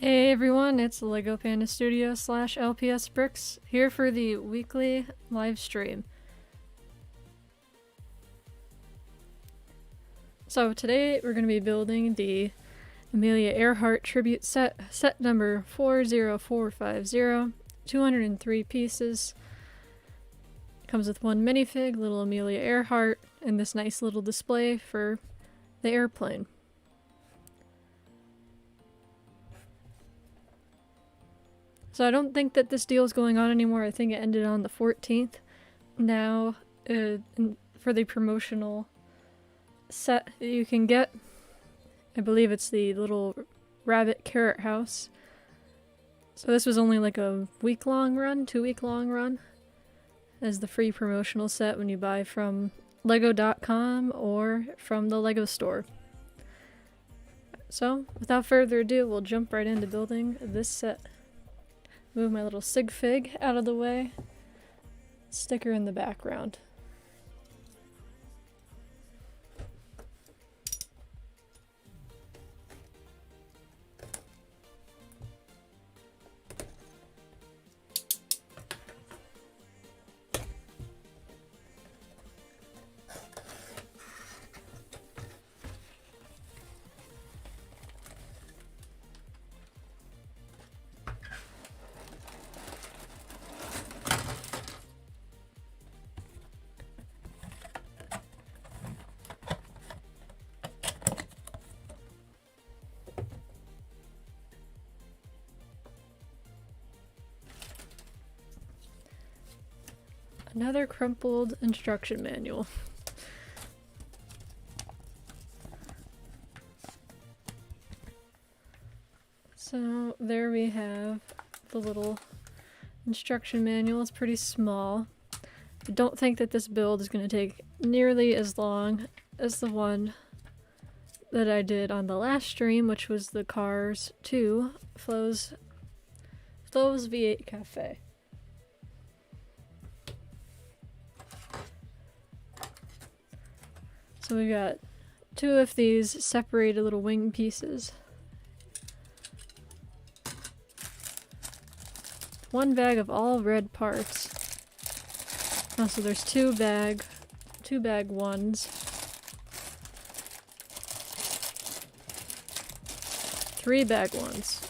Hey everyone, it's LegoPandaStudios / LPS Bricks here for the weekly live stream. So today we're going to be building the Amelia Earhart Tribute set number 40450, 203 pieces. It comes with one minifig, little Amelia Earhart, and this nice little display for the airplane. So I don't think that this deal is going on anymore. I think it ended on the 14th. Now, for the promotional set that you can get, I believe it's the little rabbit carrot house. So this was only like a week-long run, 2-week-long run, as the free promotional set when you buy from Lego.com or from the Lego store. So, without further ado, we'll jump right into building this set. Move my little sig fig out of the way. Sticker in the background. Another crumpled instruction manual. So there we have the little instruction manual. It's pretty small. I don't think that this build is going to take nearly as long as the one that I did on the last stream, which was the Cars 2 Flo's V8 Cafe. So we got 2 of these separated little wing pieces. 1 bag of all red parts. Oh, so there's 2 bag ones. 3 bag ones.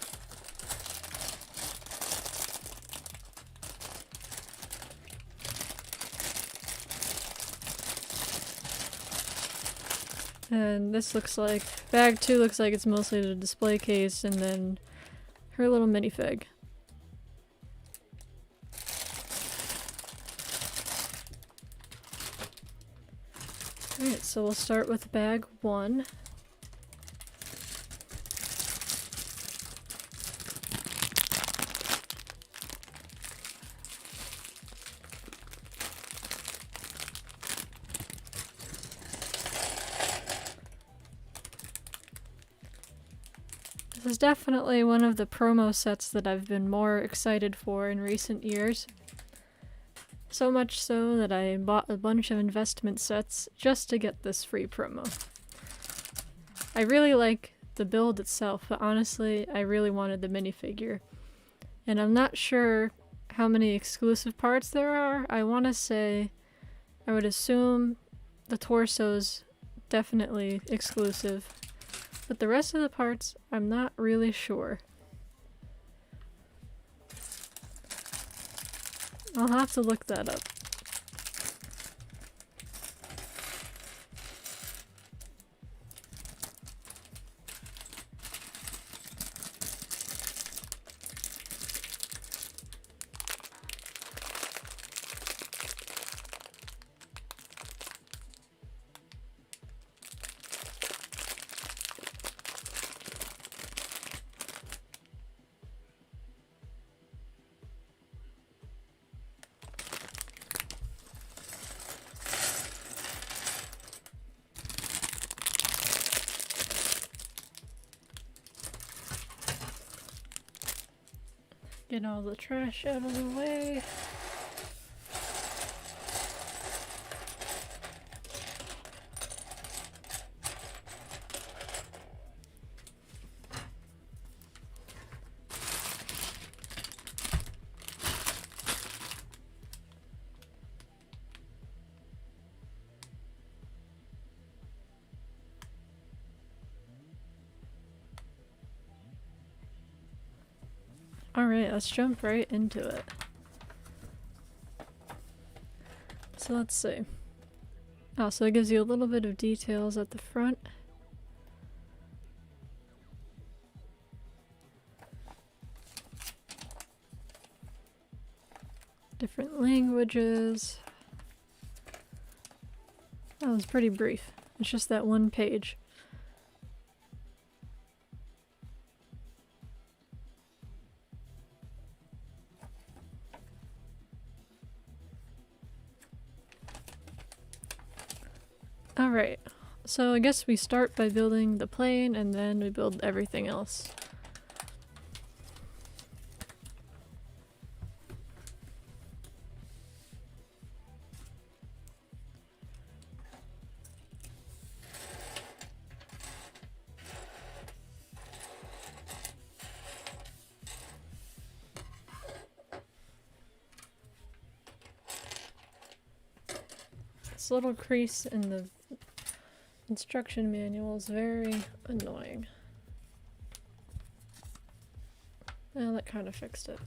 And this looks like, bag 2 looks like it's mostly the display case and then her little minifig. Alright, so we'll start with bag 1. This is definitely one of the promo sets that I've been more excited for in recent years. So much so that I bought a bunch of investment sets just to get this free promo. I really like the build itself, but honestly, I really wanted the minifigure. And I'm not sure how many exclusive parts there are. I want to say, I would assume the torso's definitely exclusive. But the rest of the parts, I'm not really sure. I'll have to look that up. Get all the trash out of the way. Alright, let's jump right into it. So let's see. Oh, so it gives you a little bit of details at the front. Different languages. That was pretty brief. It's just that one page. Alright, so I guess we start by building the plane and then we build everything else. This little crease in the instruction manual is very annoying. Well, that kind of fixed it.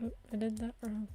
Oh, I did that wrong.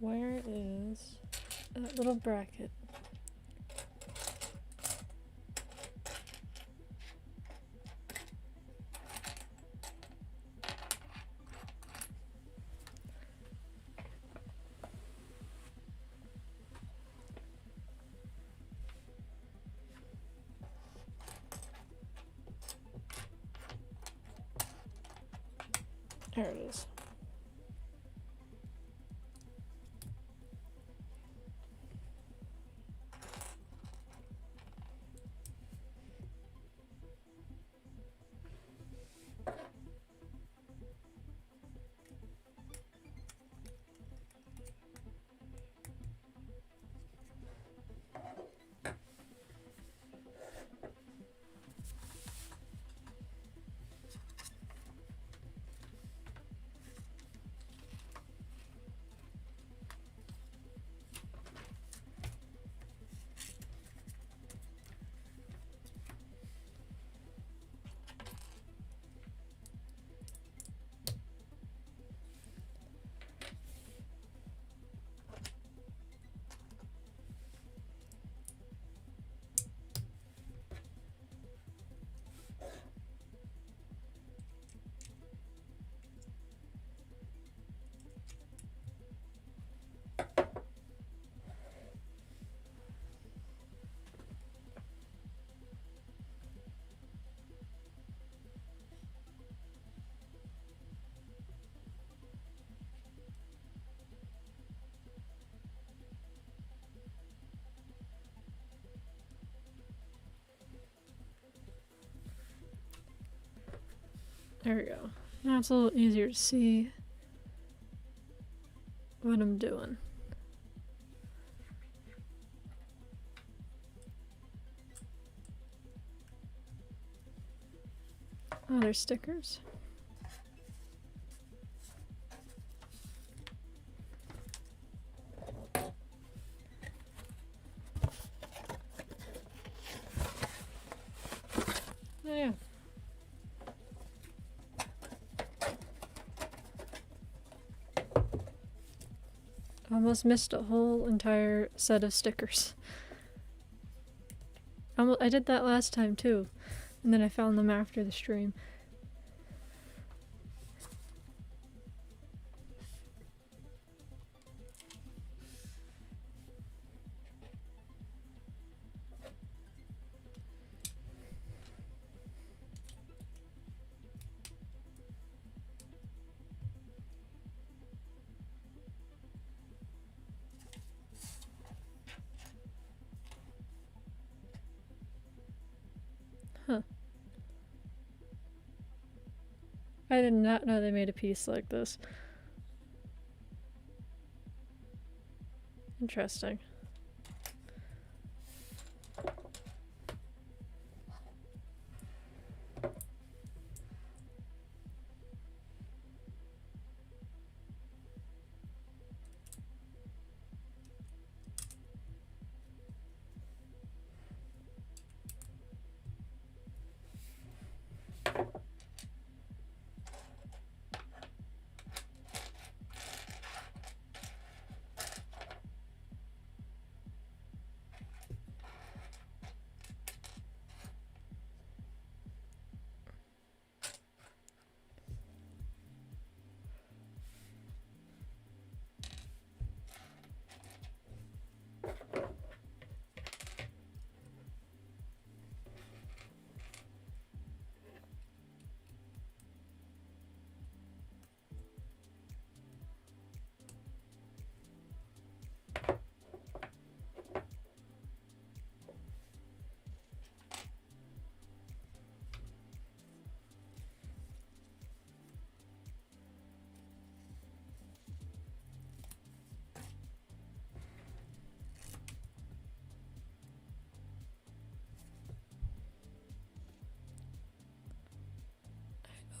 Where is that little bracket? There it is. There we go. Now it's a little easier to see what I'm doing. Oh, there's stickers. Oh yeah. Almost missed a whole entire set of stickers. I did that last time too, and then I found them after the stream. Huh. I did not know they made a piece like this. Interesting.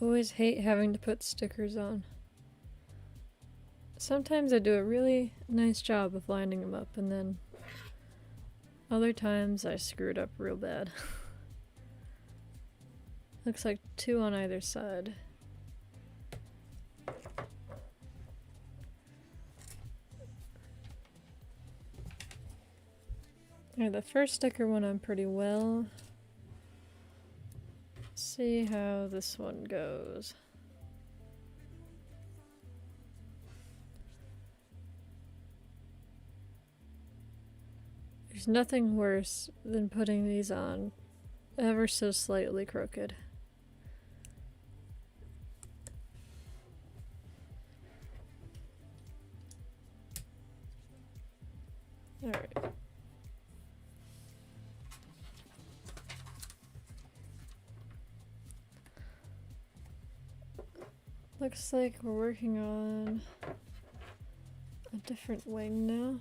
Always hate having to put stickers on. Sometimes I do a really nice job of lining them up, and then other times I screw it up real bad. Looks like 2 on either side. Alright, the first sticker went on pretty well. See how this one goes. There's nothing worse than putting these on ever so slightly crooked. Alright. Looks like we're working on a different wing now.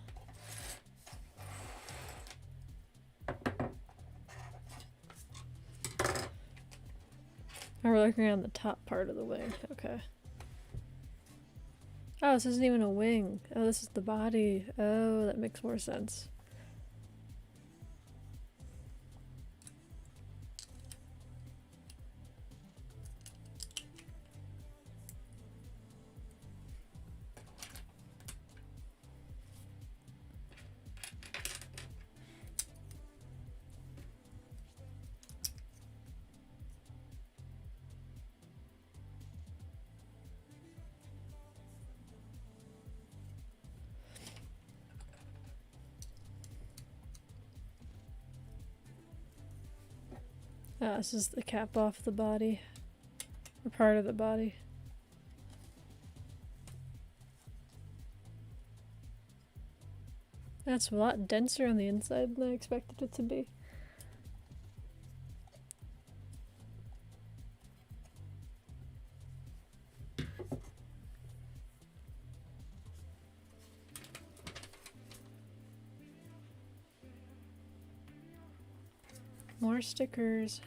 Oh, we're working on the top part of the wing. Okay. Oh, this isn't even a wing. Oh, this is the body. Oh, that makes more sense. Ah, this is the cap off the body. Or part of the body. That's a lot denser on the inside than I expected it to be. More stickers.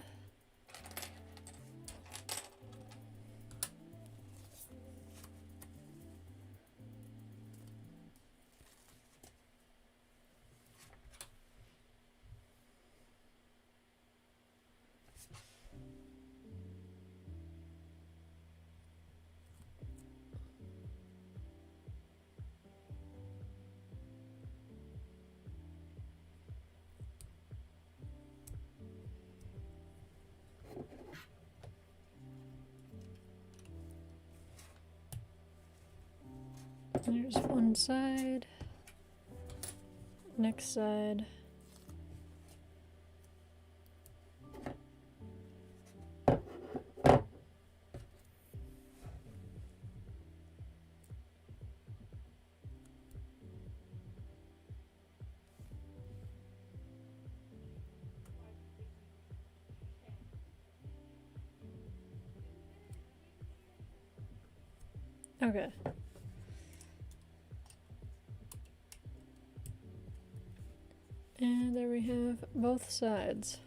There's one side. Next side. Okay. And there we have both sides.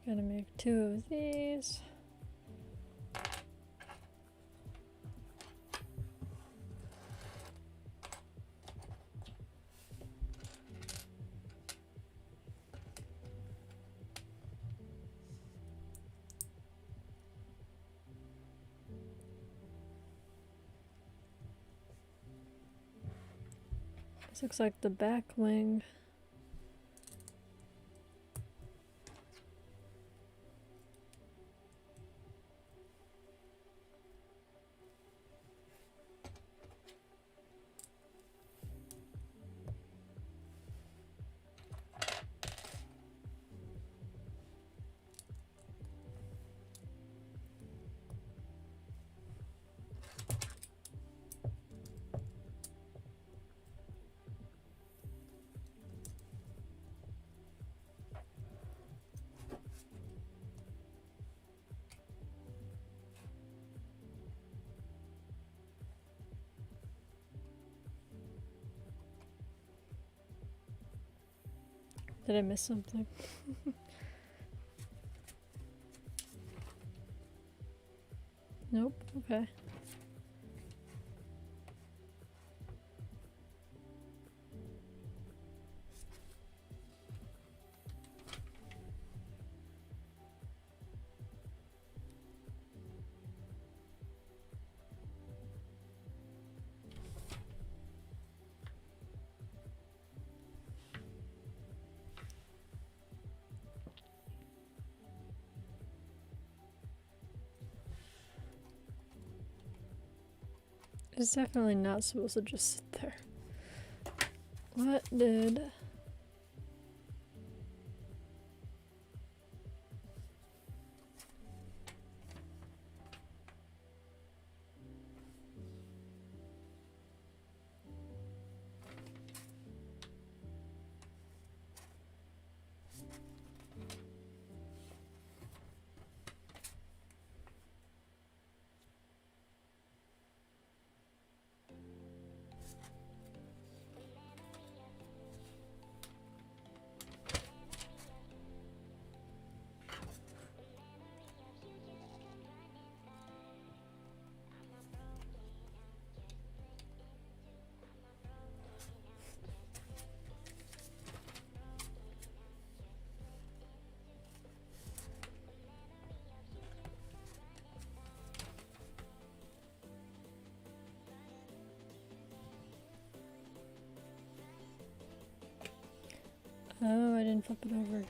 Gonna make 2 of these. This looks like the back wing. Did I miss something? Nope, okay. It's definitely not supposed to just sit there. What did... Oh, I didn't flip it over.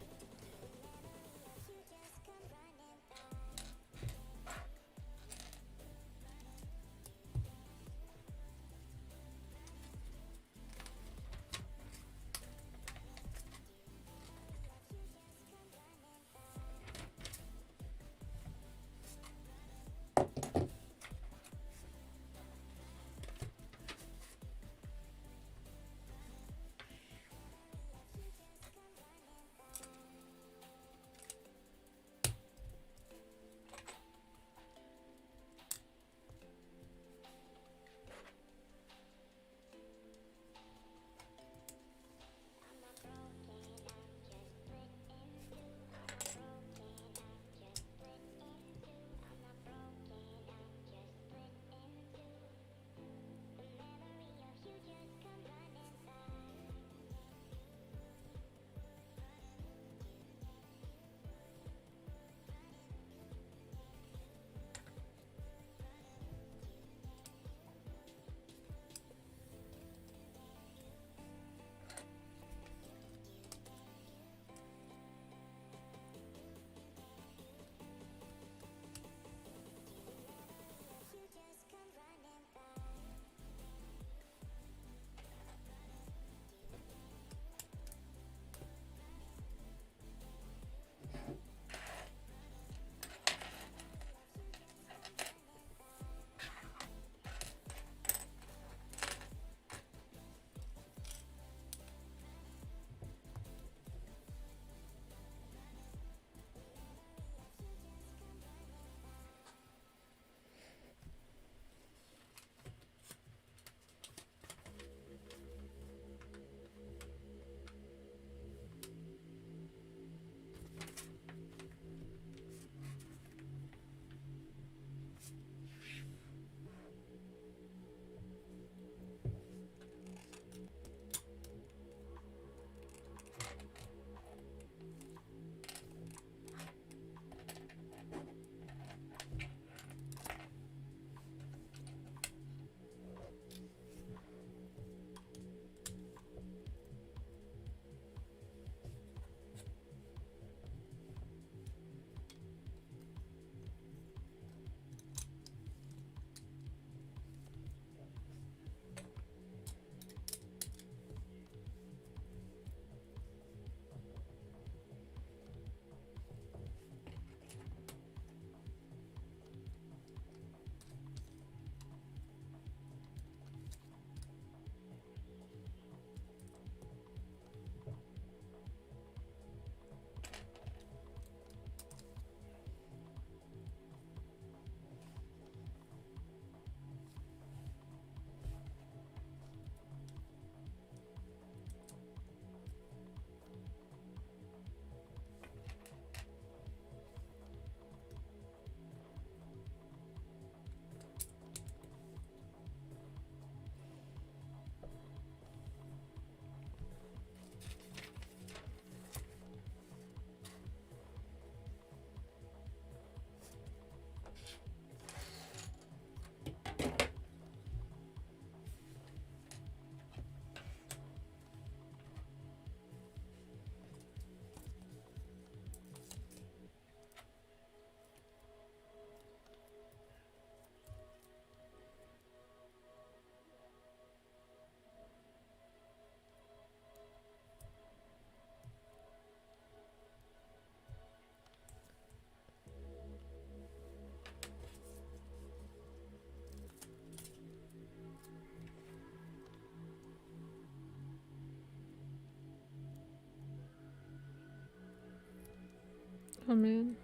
Oh man.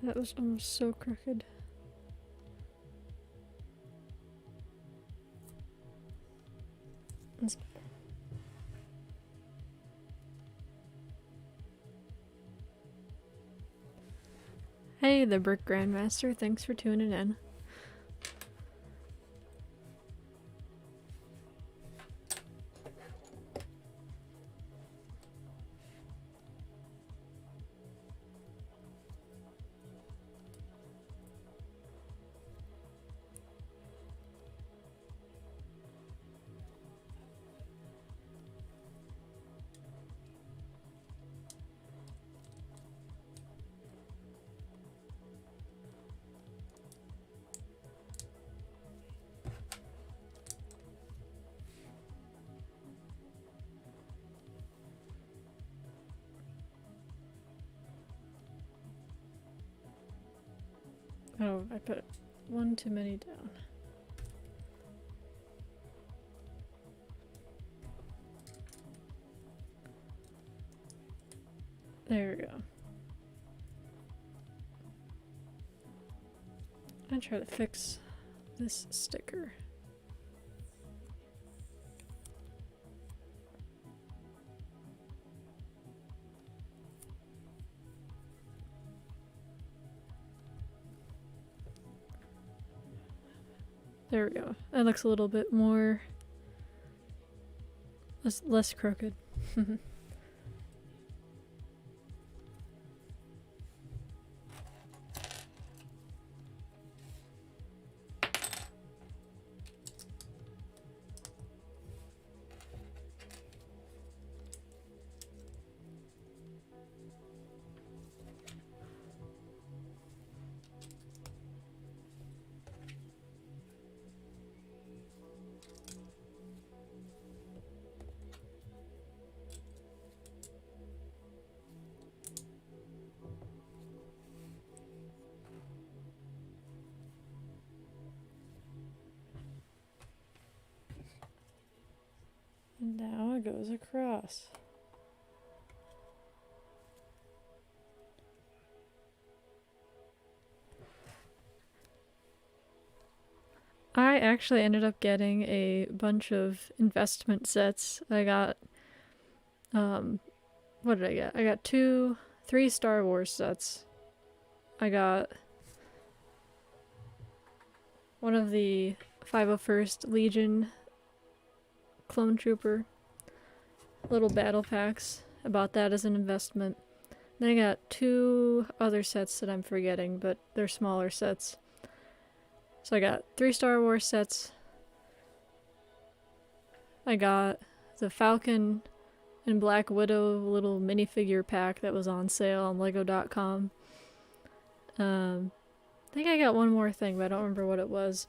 That was almost so crooked. Hey, the Brick Grandmaster, thanks for tuning in. Oh, I put one too many down. There we go. I'm gonna try to fix this sticker. There we go. That looks a little bit more... less crooked. And now it goes across. I actually ended up getting a bunch of investment sets. I got, what did I get? I got 3 Star Wars sets. I got one of the 501st Legion Clone Trooper little battle packs. I bought that as an investment. Then I got 2 other sets that I'm forgetting, but they're smaller sets. So I got 3 Star Wars sets. I got the Falcon and Black Widow little minifigure pack that was on sale on Lego.com. I think I got one more thing, but I don't remember what it was.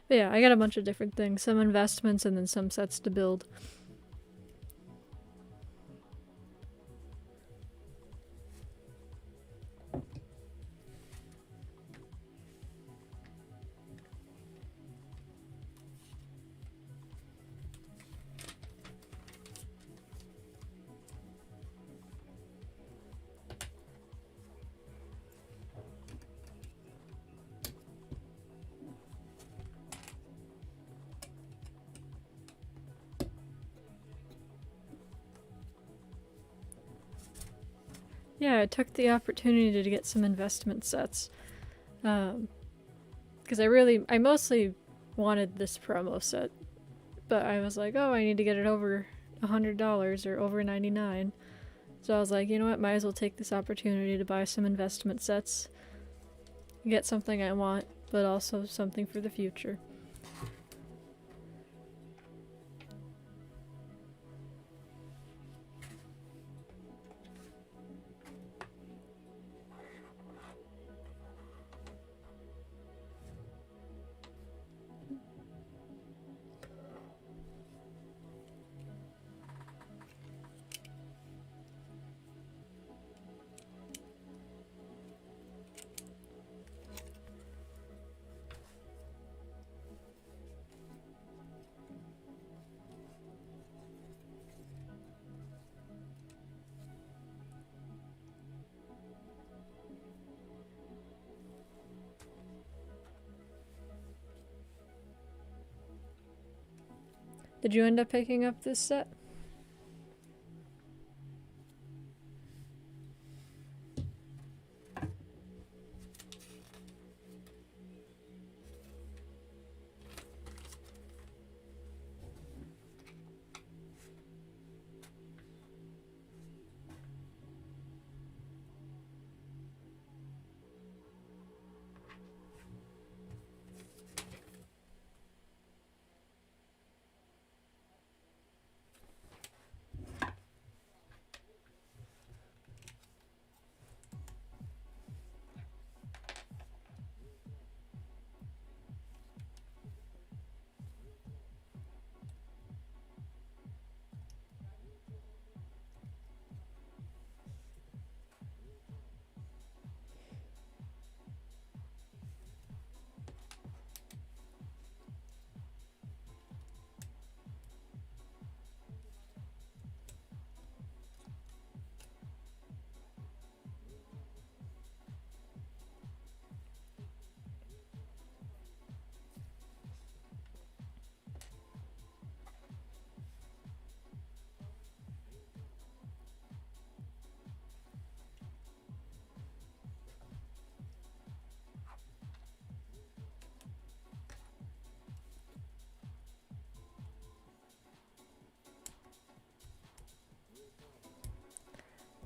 But yeah, I got a bunch of different things. Some investments and then some sets to build. Yeah, I took the opportunity to get some investment sets. Because I mostly wanted this promo set. But I was like, oh, I need to get it over $100 or over $99. So I was like, you know what, might as well take this opportunity to buy some investment sets. Get something I want, but also something for the future. Did you end up picking up this set?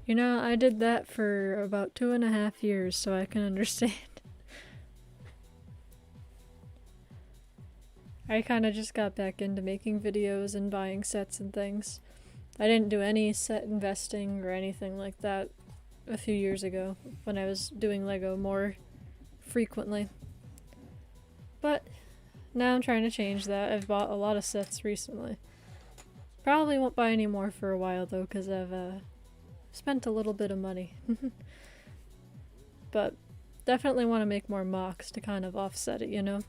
You know, I did that for about 2.5 years, so I can understand. I kinda just got back into making videos and buying sets and things. I didn't do any set investing or anything like that a few years ago when I was doing LEGO more frequently. But now I'm trying to change that. I've bought a lot of sets recently. Probably won't buy any more for a while though, because I've spent a little bit of money. But definitely want to make more mocks to kind of offset it, you know?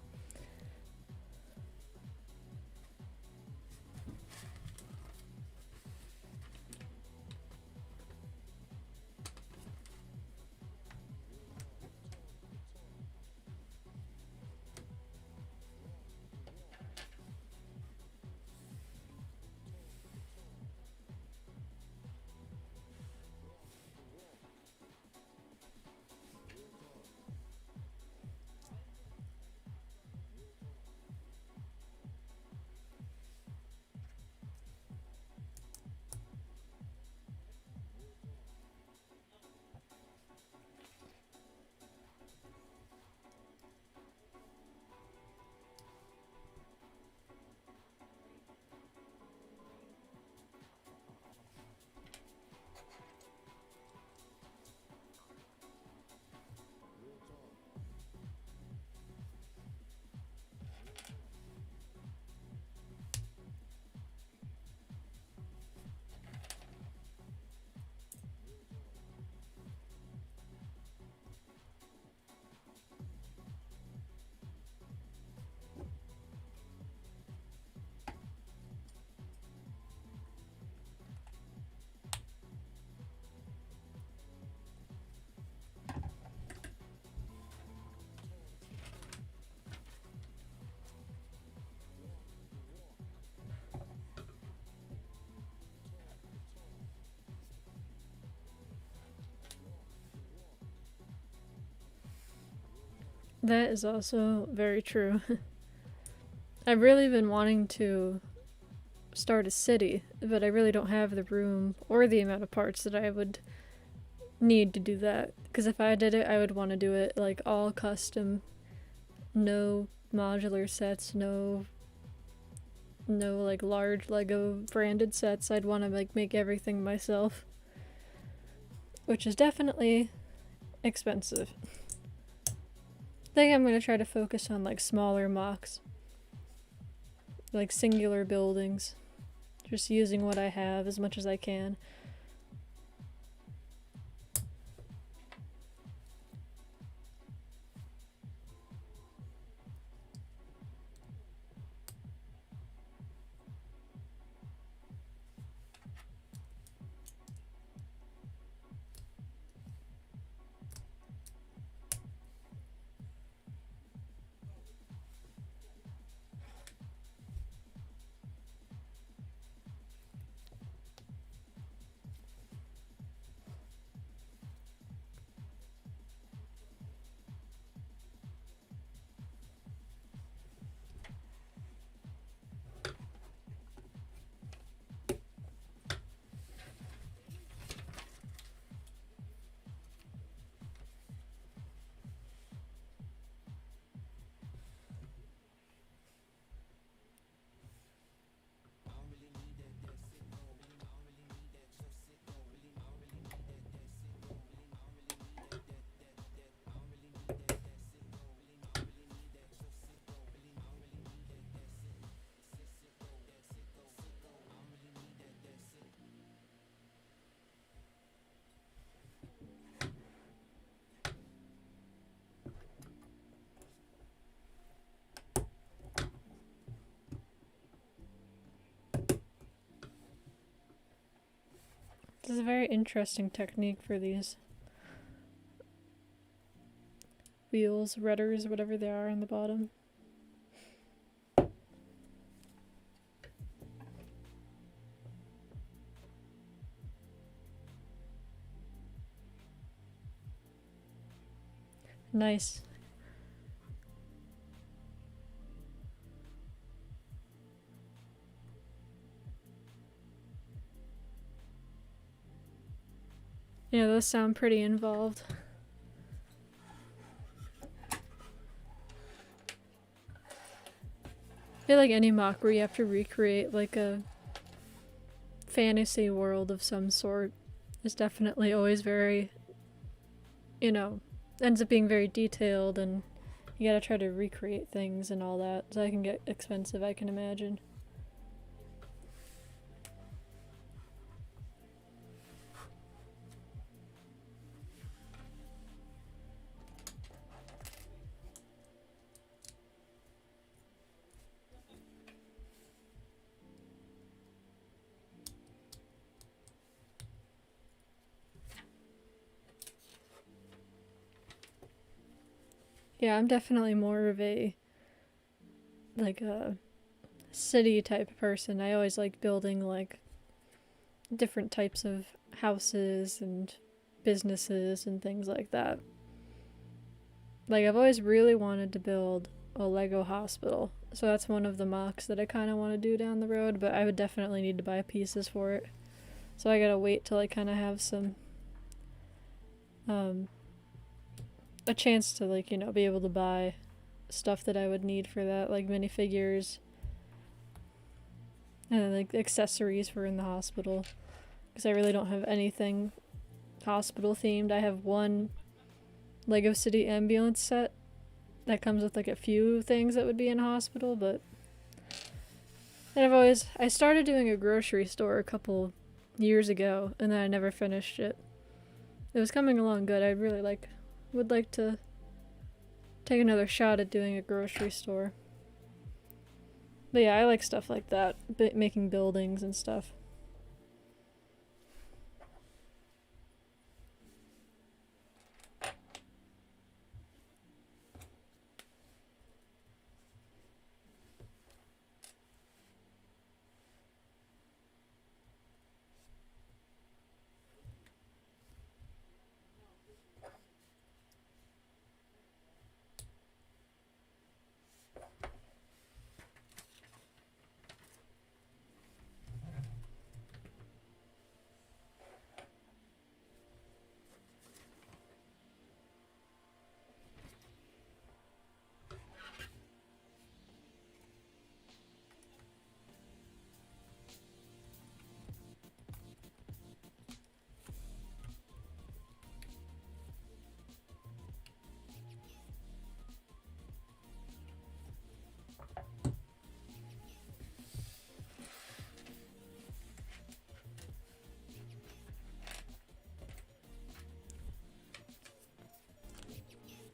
That is also very true. I've really been wanting to start a city, but I really don't have the room or the amount of parts that I would need to do that. Because if I did it, I would want to do it like all custom, no modular sets, no like large Lego branded sets. I'd want to like make everything myself, which is definitely expensive. I think I'm going to try to focus on like smaller mocks, like singular buildings, just using what I have as much as I can. This is a very interesting technique for these wheels, rudders, whatever they are on the bottom. Nice. Yeah, those sound pretty involved. I feel like any mock where you have to recreate like a fantasy world of some sort is definitely always very, you know, ends up being very detailed, and you gotta try to recreate things and all that, so that can get expensive, I can imagine. Yeah, I'm definitely more of a city type person. I always like building like different types of houses and businesses and things like that. Like, I've always really wanted to build a Lego hospital, so that's one of the mocks that I kind of want to do down the road, but I would definitely need to buy pieces for it. So I gotta wait till I kind of have some a chance to, like, you know, be able to buy stuff that I would need for that, like minifigures and like accessories for in the hospital, because I really don't have anything hospital themed. I have one Lego City ambulance set that comes with like a few things that would be in a hospital, but and I started doing a grocery store a couple years ago, and then I never finished it. It was coming along good. I really would like to take another shot at doing a grocery store. But yeah, I like stuff like that, making buildings and stuff.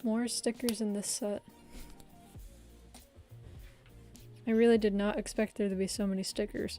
More stickers in this set. I really did not expect there to be so many stickers.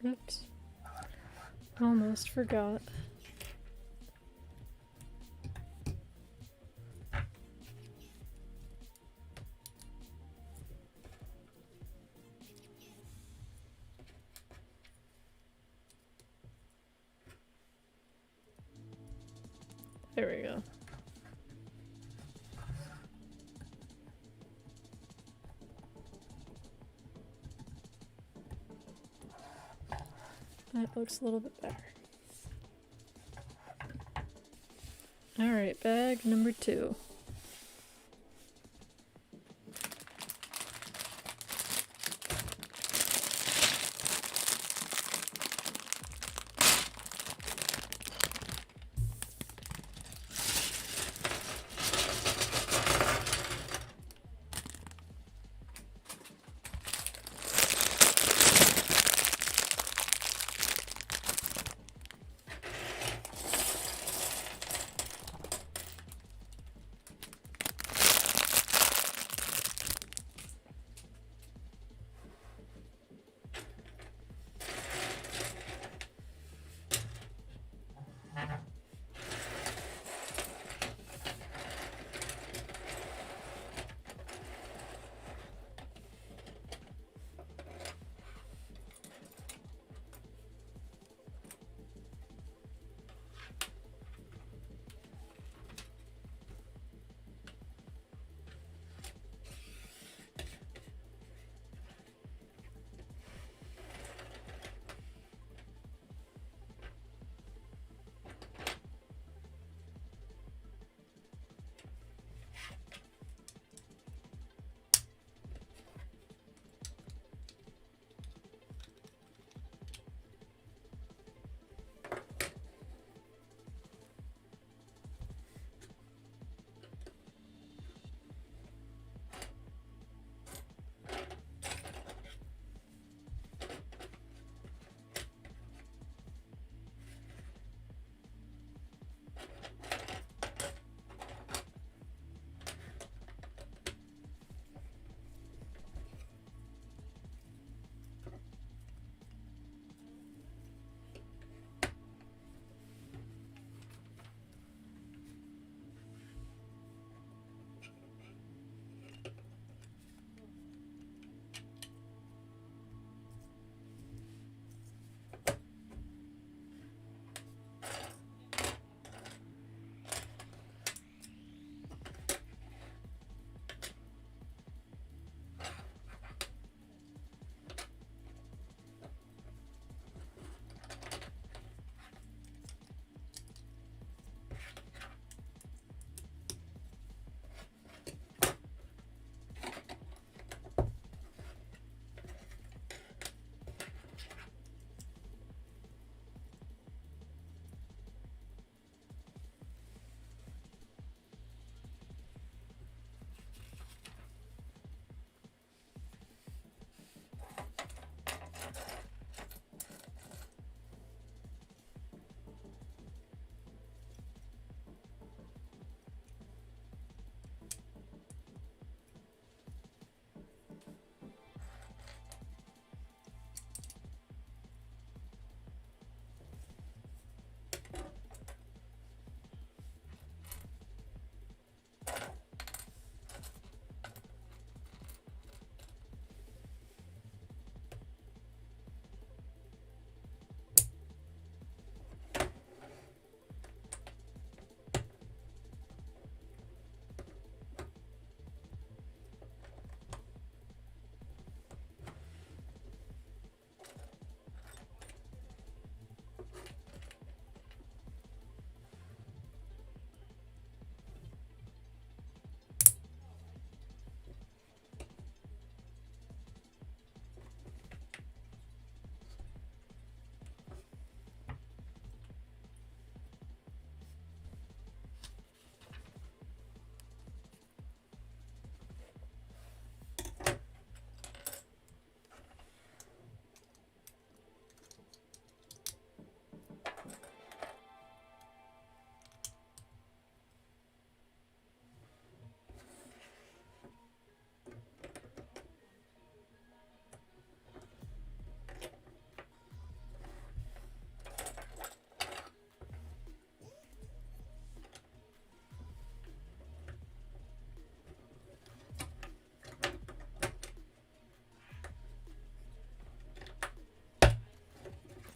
Oops. Almost forgot. There we go. That looks a little bit better. Alright, bag number 2.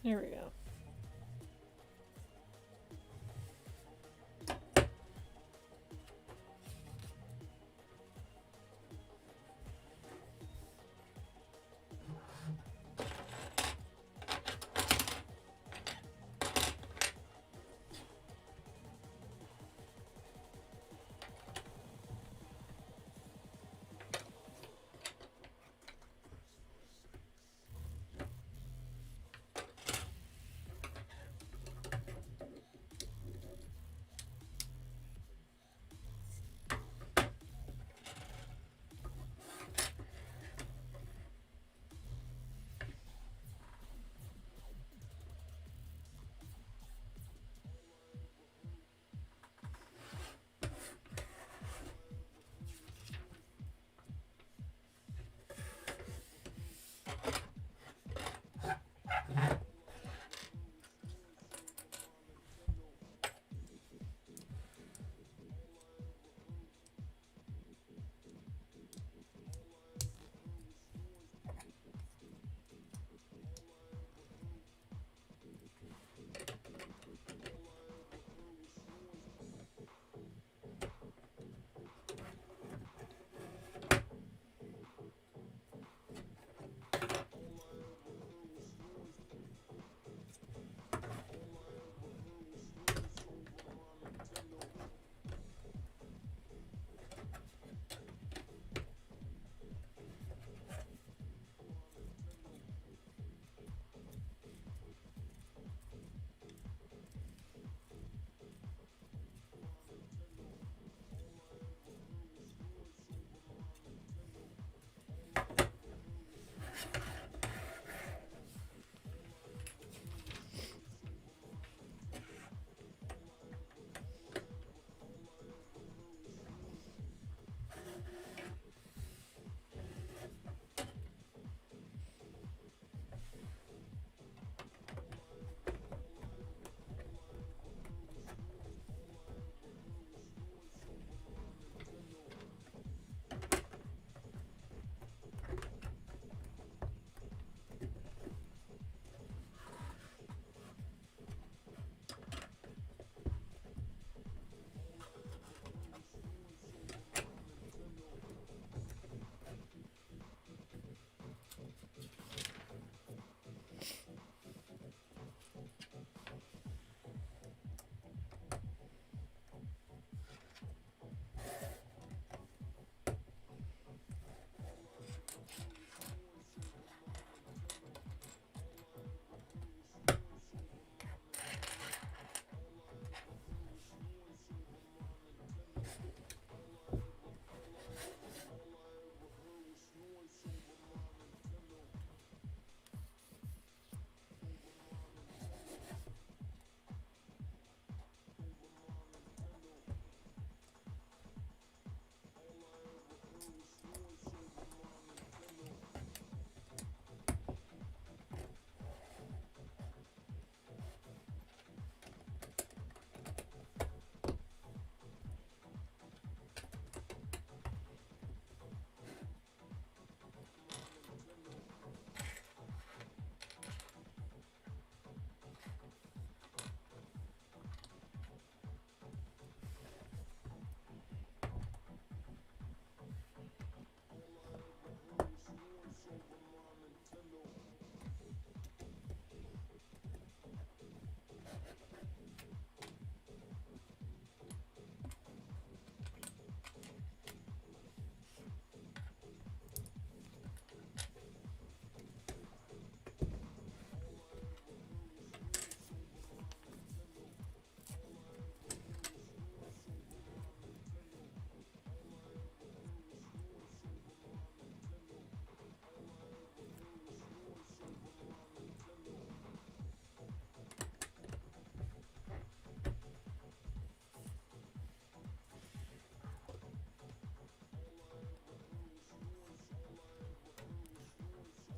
There we go.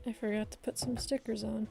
I forgot to put some stickers on.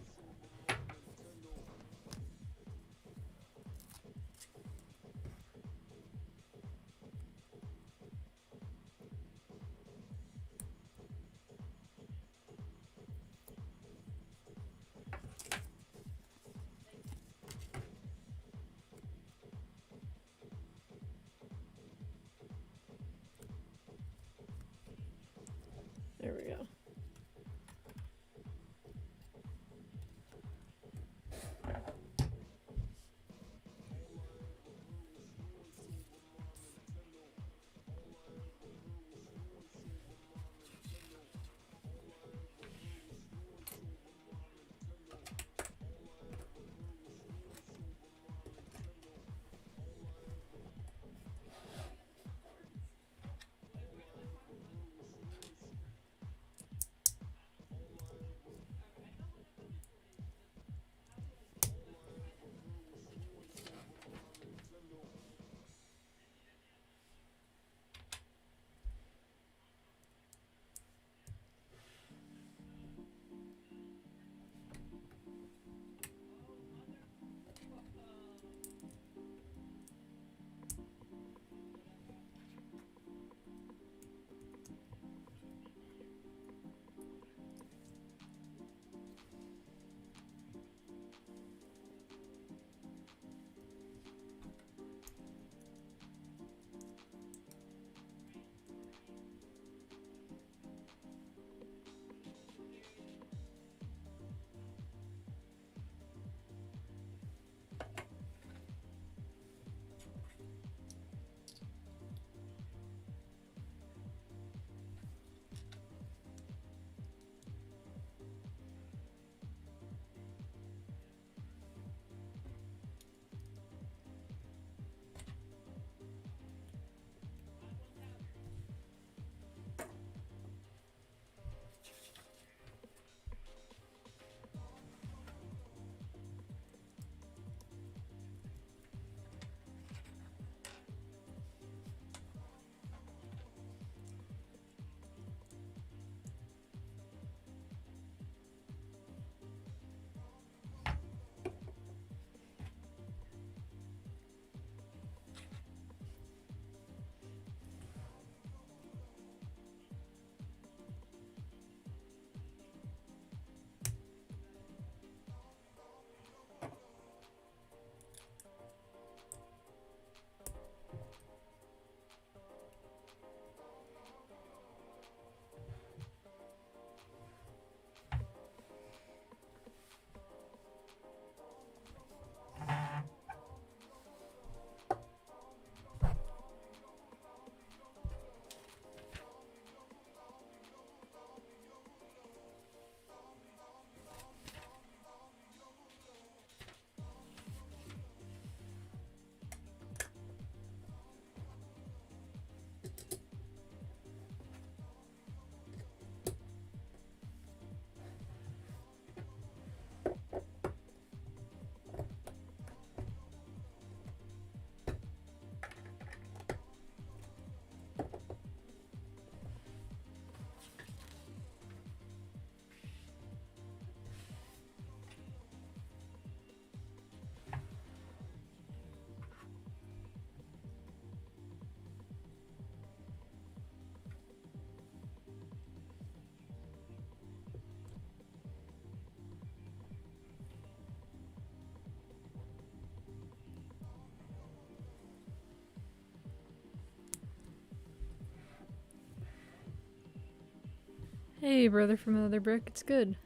Hey, brother from another brick, it's good.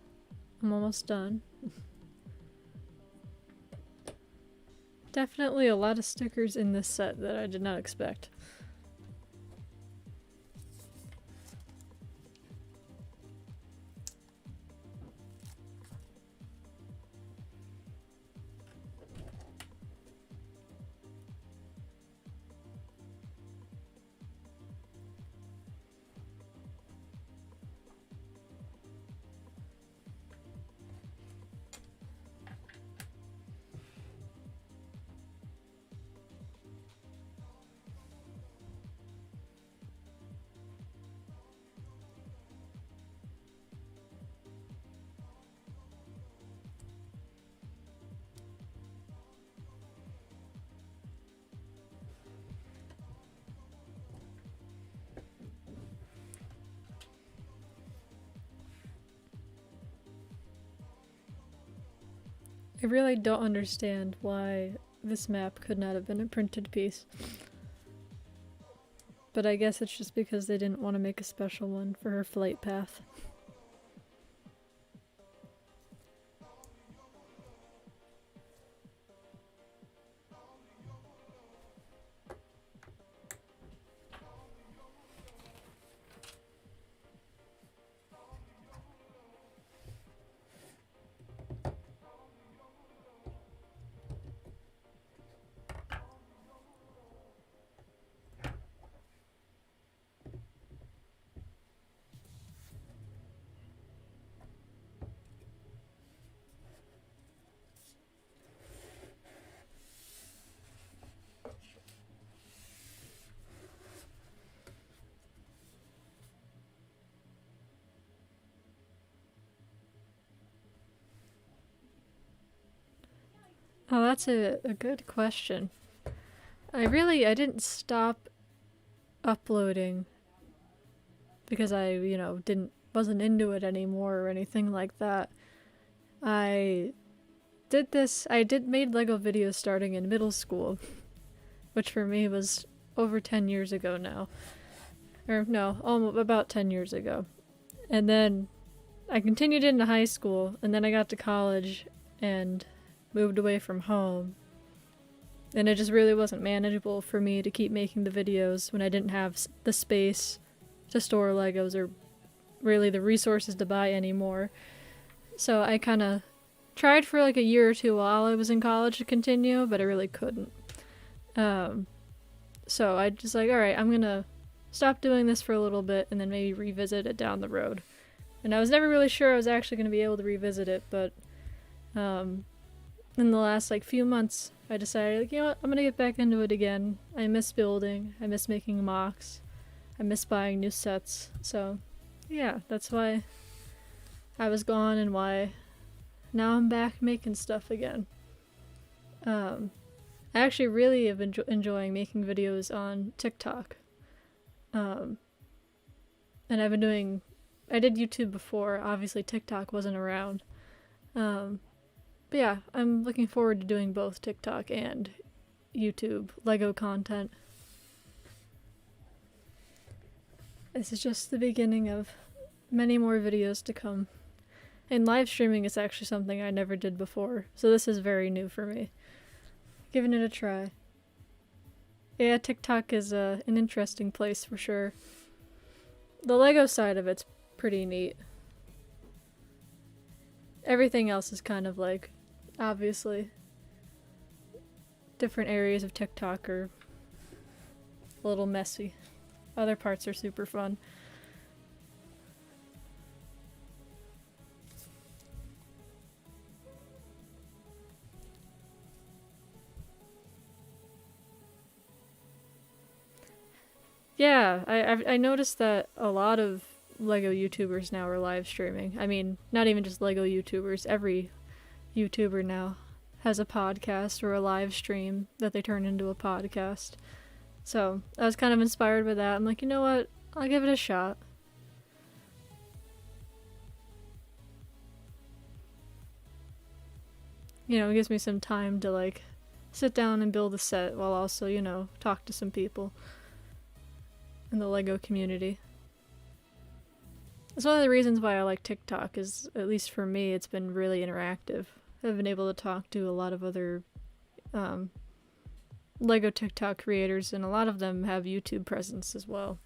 I'm almost done. Definitely a lot of stickers in this set that I did not expect. I really don't understand why this map could not have been a printed piece. But I guess it's just because they didn't want to make a special one for her flight path. Oh, that's a good question. I didn't stop uploading because I, wasn't into it anymore or anything like that. I made Lego videos starting in middle school, which for me was over 10 years ago now. Or no, about 10 years ago. And then I continued into high school, and then I got to college and moved away from home. And it just really wasn't manageable for me to keep making the videos when I didn't have the space to store Legos or really the resources to buy anymore. So I kind of tried for like a year or two while I was in college to continue, but I really couldn't. So I just like, alright, I'm gonna stop doing this for a little bit and then maybe revisit it down the road. And I was never really sure I was actually going to be able to revisit it, but in the last few months I decided, like, you know what, I'm gonna get back into it again. I miss building, I miss making mocks, I miss buying new sets. So yeah, that's why I was gone and why now I'm back making stuff again. I actually really have been enjoying making videos on TikTok. And I did YouTube before, obviously TikTok wasn't around. But yeah, I'm looking forward to doing both TikTok and YouTube Lego content. This is just the beginning of many more videos to come. And live streaming is actually something I never did before, so this is very new for me. Giving it a try. Yeah, TikTok is an interesting place for sure. The Lego side of it's pretty neat. Everything else is kind of obviously, different areas of TikTok are a little messy. Other parts are super fun. Yeah, I noticed that a lot of Lego YouTubers now are live streaming. I mean, not even just Lego YouTubers, every YouTuber now has a podcast or a live stream that they turn into a podcast. So I was kind of inspired by that. I'm like, you know what? I'll give it a shot. It gives me some time to sit down and build a set while also, talk to some people in the Lego community. That's one of the reasons why I like TikTok, is, at least for me, it's been really interactive. I've been able to talk to a lot of other LEGO TikTok creators, and a lot of them have YouTube presence as well.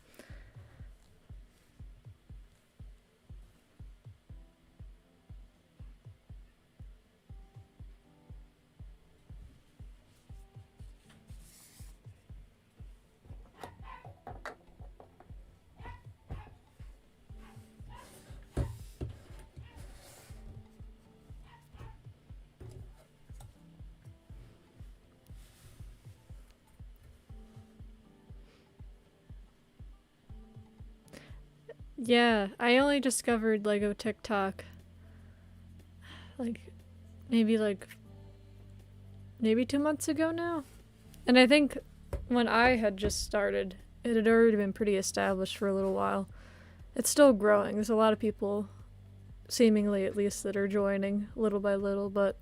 Yeah, I only discovered LEGO TikTok like maybe 2 months ago now. And I think when I had just started, it had already been pretty established for a little while. It's still growing. There's a lot of people, seemingly at least, that are joining little by little, but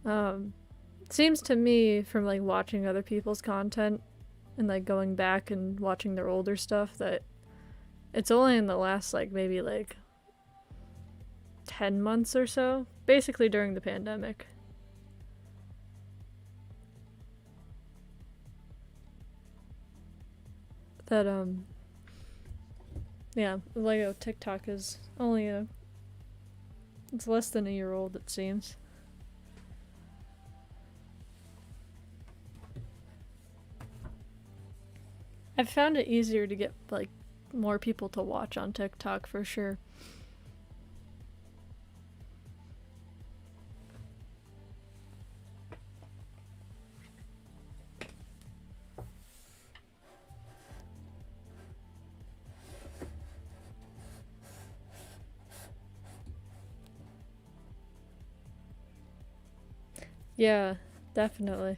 it seems to me, from like watching other people's content and like going back and watching their older stuff, that it's only in the last maybe 10 months or so, basically during the pandemic, that yeah, LEGO TikTok is only it's less than a year old, it seems. I've found it easier to get more people to watch on TikTok for sure. Yeah, definitely.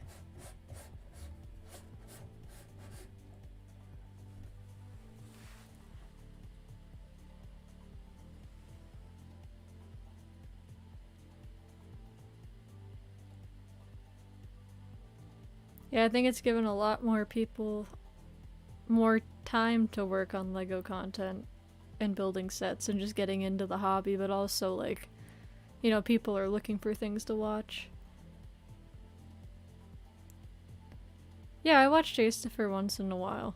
Yeah, I think it's given a lot more people more time to work on LEGO content and building sets and just getting into the hobby, but also people are looking for things to watch. Yeah, I watch Jastifer once in a while,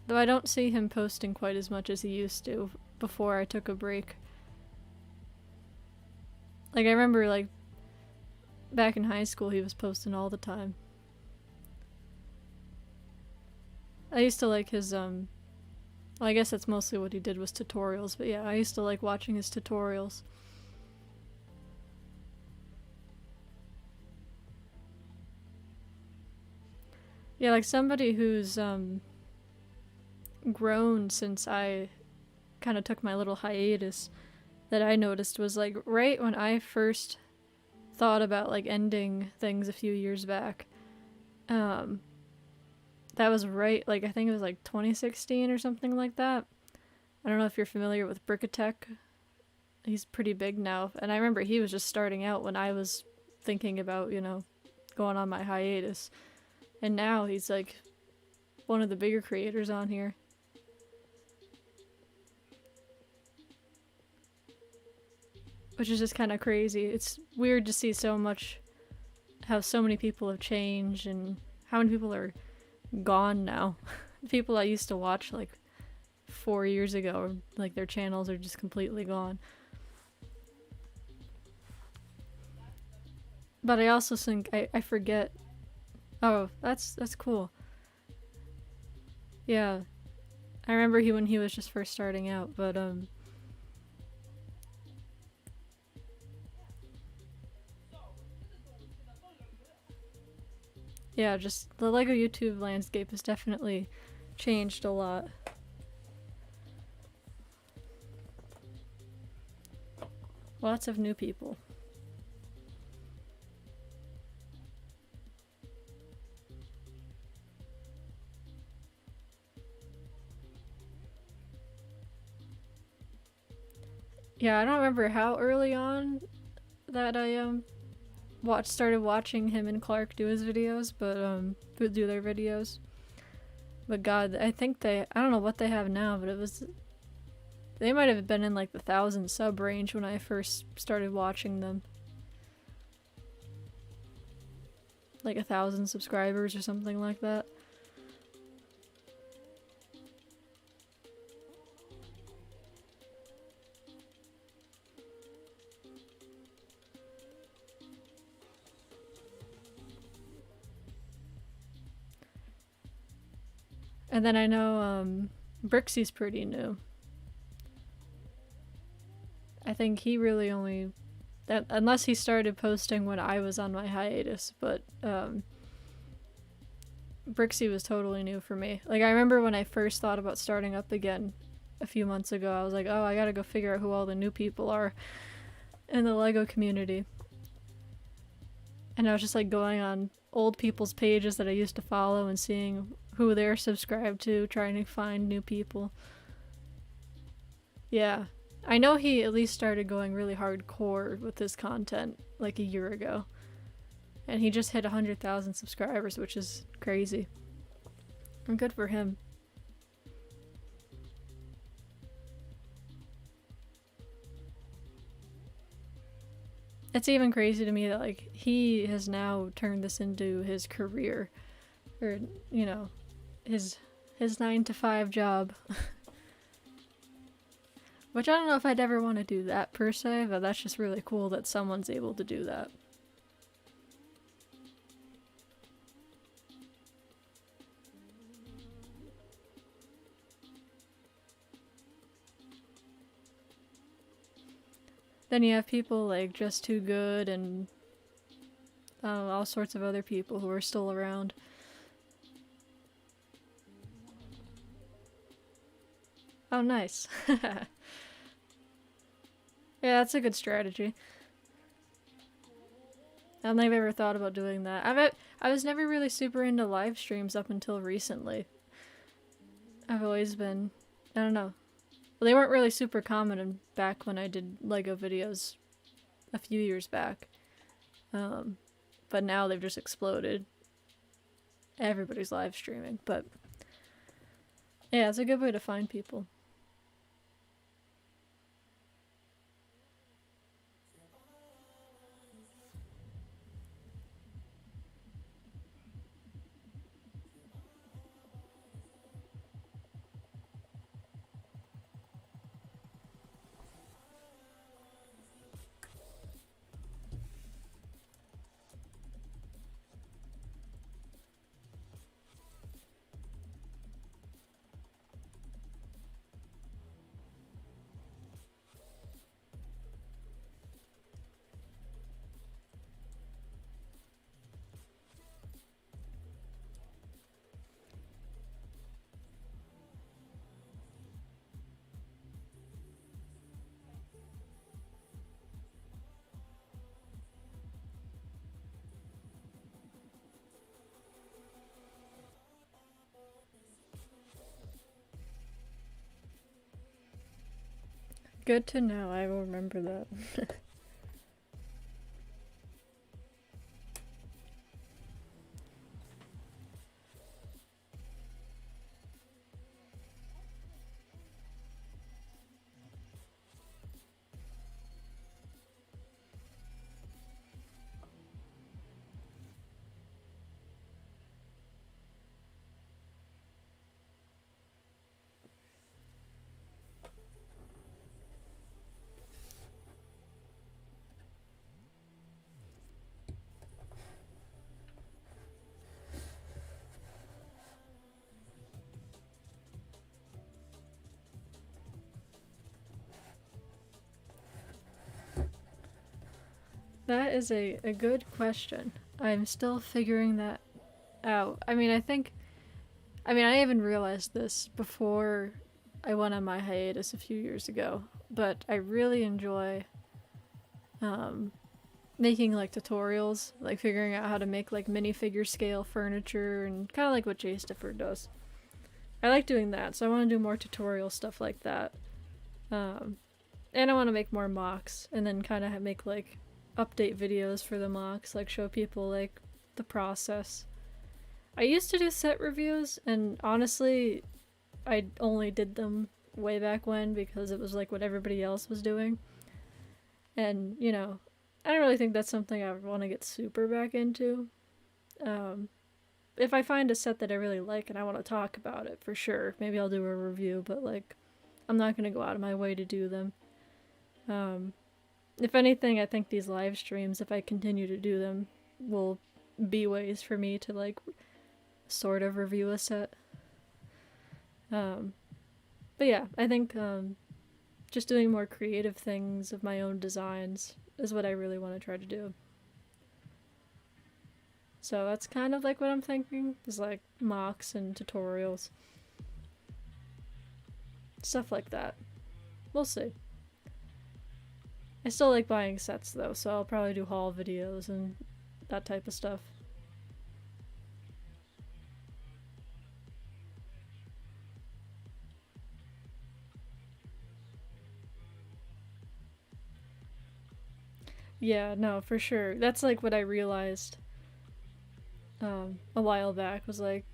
though I don't see him posting quite as much as he used to before I took a break. I remember back in high school he was posting all the time. I used to like his well, I guess that's mostly what he did was tutorials, but yeah, I used to like watching his tutorials. Yeah, somebody who's grown since I kind of took my little hiatus, that I noticed was right when I first thought about ending things a few years back. That was right, I think it was 2016 or something like that. I don't know if you're familiar with Brickatech. He's pretty big now, and I remember he was just starting out when I was thinking about, going on my hiatus. And now he's one of the bigger creators on here. Which is just kind of crazy. It's weird to see how so many people have changed and how many people are gone now. People I used to watch 4 years ago, their channels are just completely gone. But I also think I forget. Oh, that's cool. Yeah, I remember when he was just first starting out, but yeah, just the LEGO YouTube landscape has definitely changed a lot. Lots of new people. Yeah, I don't remember how early on that I started watching him and Clark do his videos, but do their videos. But God, I think I don't know what they have now, but They might have been in like the 1,000 sub range when I first started watching them. Like 1,000 subscribers or something like that. And then I know Brixie's pretty new. I think he really only... unless he started posting when I was on my hiatus, but Brixie was totally new for me. Like, I remember when I first thought about starting up again a few months ago, I was like, oh, I gotta go figure out who all the new people are in the LEGO community. And I was just like going on old people's pages that I used to follow and seeing who they're subscribed to, trying to find new people. Yeah. I know he at least started going really hardcore with his content like a year ago. And he just hit 100,000 subscribers, which is crazy. And good for him. It's even crazy to me that like he has now turned this into his career. Or, you know, his 9-to-5 job. Which I don't know if I'd ever want to do that per se, but that's just really cool that someone's able to do that. Then you have people like Just Too Good and all sorts of other people who are still around. Oh, nice. Yeah, that's a good strategy. I don't think I've ever thought about doing that. I was never really super into live streams up until recently. I've always been, I don't know. Well, they weren't really super common back when I did LEGO videos a few years back. But now they've just exploded. Everybody's live streaming, but yeah, it's a good way to find people. Good to know, I will remember that. That is a good question. I'm still figuring that out. I I even realized this before I went on my hiatus a few years ago, but I really enjoy making like tutorials, like figuring out how to make like minifigure scale furniture and kind of like what Jay Stiffer does. I like doing that, so I want to do more tutorial stuff like that. And I want to make more mocks and then kind of make like update videos for the mocks, like show people like the process. I used to do set reviews, and honestly I only did them way back when because it was like what everybody else was doing. And, you know, I don't really think that's something I would want to get super back into. If I find a set that I really like and I want to talk about it, for sure, maybe I'll do a review, but like, I'm not going to go out of my way to do them. If anything, I think these live streams, if I continue to do them, will be ways for me to like sort of review a set. But yeah, I think just doing more creative things of my own designs is what I really want to try to do. So that's kind of like what I'm thinking, is like mocks and tutorials. Stuff like that. We'll see. I still like buying sets though, so I'll probably do haul videos and that type of stuff. Yeah, no, for sure. That's like what I realized a while back, was like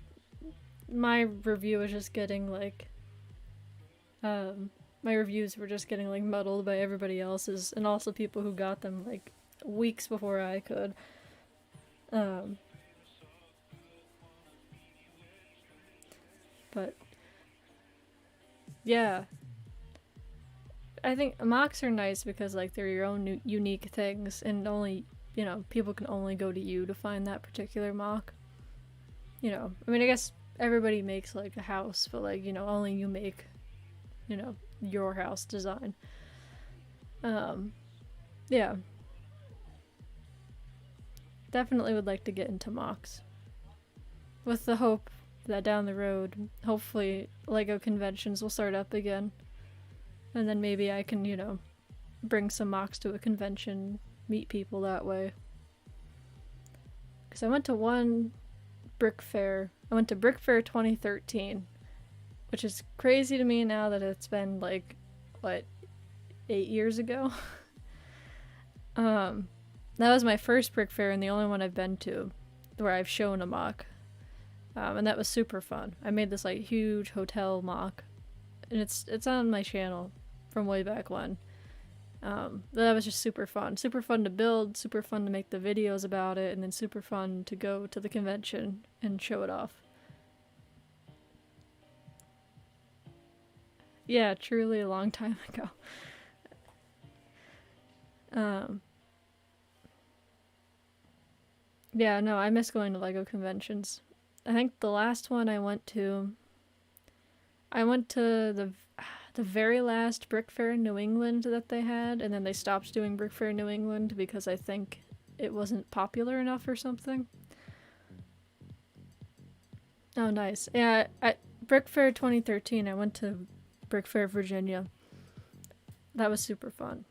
my review was just getting like my reviews were just getting like muddled by everybody else's, and also people who got them like weeks before I could. But yeah, I think mocks are nice because like they're your own unique things, and only, you know, people can only go to you to find that particular mock. You know, I mean, I guess everybody makes like a house, but like, you know, only you make, you know, your house design. Yeah. Definitely would like to get into mocks. With the hope that down the road, hopefully LEGO conventions will start up again. And then maybe I can, you know, bring some mocks to a convention, meet people that way. Because I went to one Brick Fair. I went to Brick Fair 2013, which is crazy to me now that it's been like, what, 8 years ago? That was my first Brick Fair and the only one I've been to where I've shown a mock. And that was super fun. I made this like huge hotel mock, and it's on my channel from way back when. That was just super fun to build, super fun to make the videos about it, and then super fun to go to the convention and show it off. Yeah, truly a long time ago. Yeah, no, I miss going to LEGO conventions. I think the last one I went to the very last Brick Fair in New England that they had, and then they stopped doing Brick Fair in New England because I think it wasn't popular enough or something. Oh, nice. Yeah, at Brick Fair 2013, I went to Brick Fair, Virginia. That was super fun.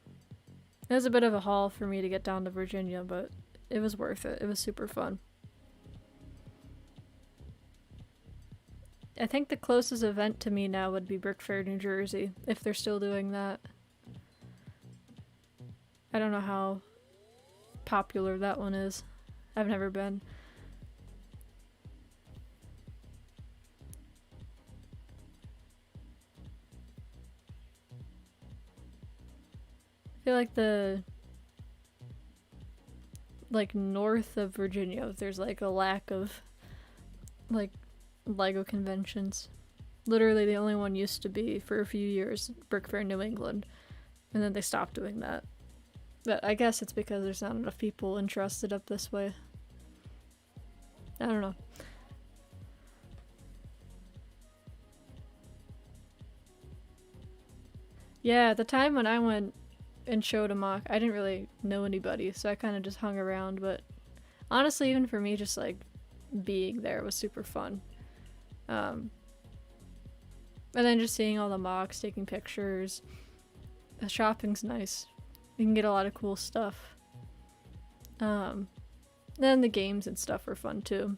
It was a bit of a haul for me to get down to Virginia, but it was worth it. It was super fun. I think the closest event to me now would be Brick Fair, New Jersey, if they're still doing that. I don't know how popular that one is. I've never been. I feel like north of Virginia, there's like a lack of like LEGO conventions. Literally the only one used to be for a few years Brick Fair New England, and then they stopped doing that. But I guess it's because there's not enough people interested up this way. I don't know. Yeah, at the time when I went and showed a mock, I didn't really know anybody, so I kind of just hung around, but honestly, even for me, just like being there was super fun. And then just seeing all the mocks, taking pictures. The shopping's nice. You can get a lot of cool stuff. Then the games and stuff are fun too.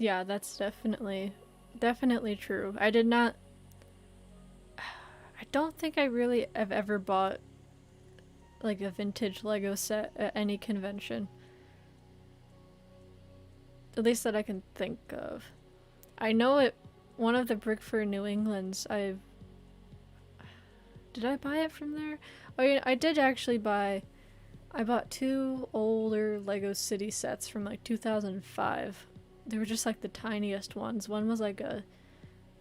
Yeah, that's definitely true. I did not. I don't think I really have ever bought like a vintage Lego set at any convention. At least that I can think of. I know it. One of the Brick for New England's. Did I buy it from there? Oh yeah, I did actually buy. I bought two older Lego City sets from like 2005. They were just like the tiniest ones. One was like a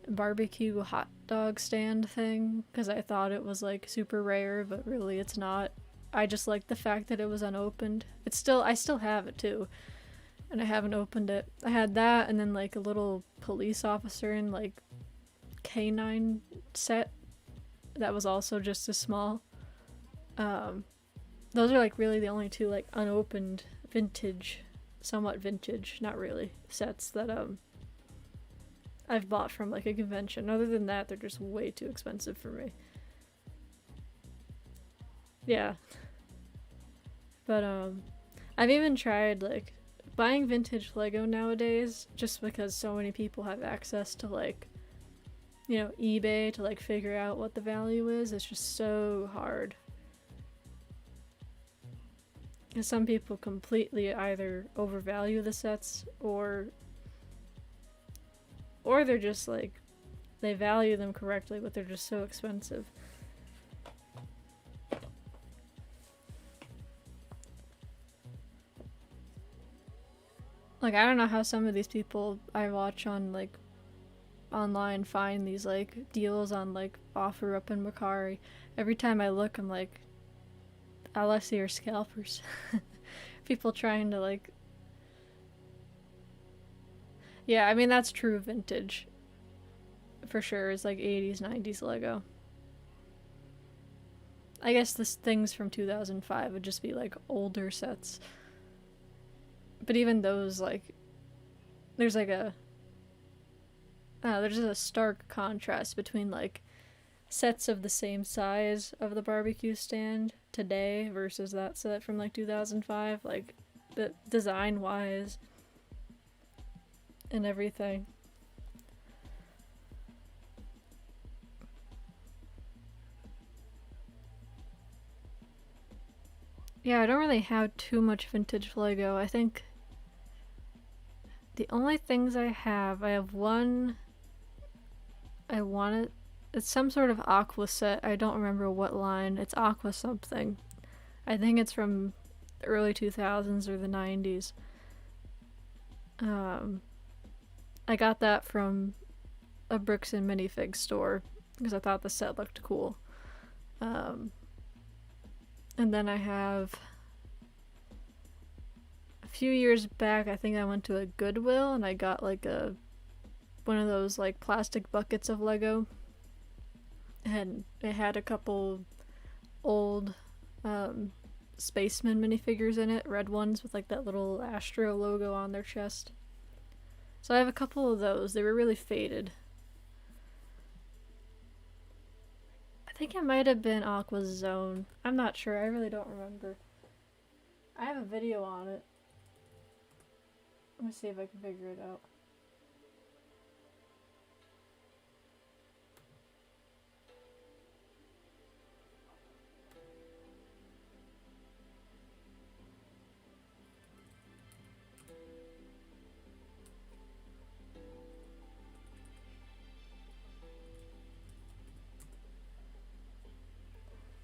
barbecue hot dog stand thing because I thought it was like super rare, but really it's not. I just liked the fact that it was unopened. I still have it too, and I haven't opened it. I had that, and then like a little police officer and like canine set that was also just as small. Those are like really the only two like unopened vintage, somewhat vintage, not really, sets that I've bought from like a convention. Other than that, they're just way too expensive for me. Yeah. But I've even tried like buying vintage Lego nowadays just because so many people have access to like, you know, eBay to like figure out what the value is. It's just so hard. And some people completely either overvalue the sets or they're just like they value them correctly, but they're just so expensive. Like I don't know how some of these people I watch on like online find these like deals on like OfferUp and Mercari. Every time I look, I'm like, all I see are scalpers. People trying to like. Yeah, I mean that's true vintage. For sure, it's like 80s, 90s Lego. I guess the things from 2005 would just be like older sets. But even those, like, there's like there's a stark contrast between like sets of the same size of the barbecue stand today versus that set from like 2005, like the design wise and everything. Yeah, I don't really have too much vintage Lego. I think the only things I have one. I want it. It's some sort of Aqua set. I don't remember what line. It's Aqua something. I think it's from the early 2000s or the 90s. I got that from a Bricks and Minifig store because I thought the set looked cool. And then I have a few years back, I think I went to a Goodwill and I got like one of those like plastic buckets of Lego. And it had a couple old spaceman minifigures in it, red ones with like that little Astro logo on their chest. So I have a couple of those. They were really faded. I think it might have been Aqua Zone. I'm not sure. I really don't remember. I have a video on it. Let me see if I can figure it out.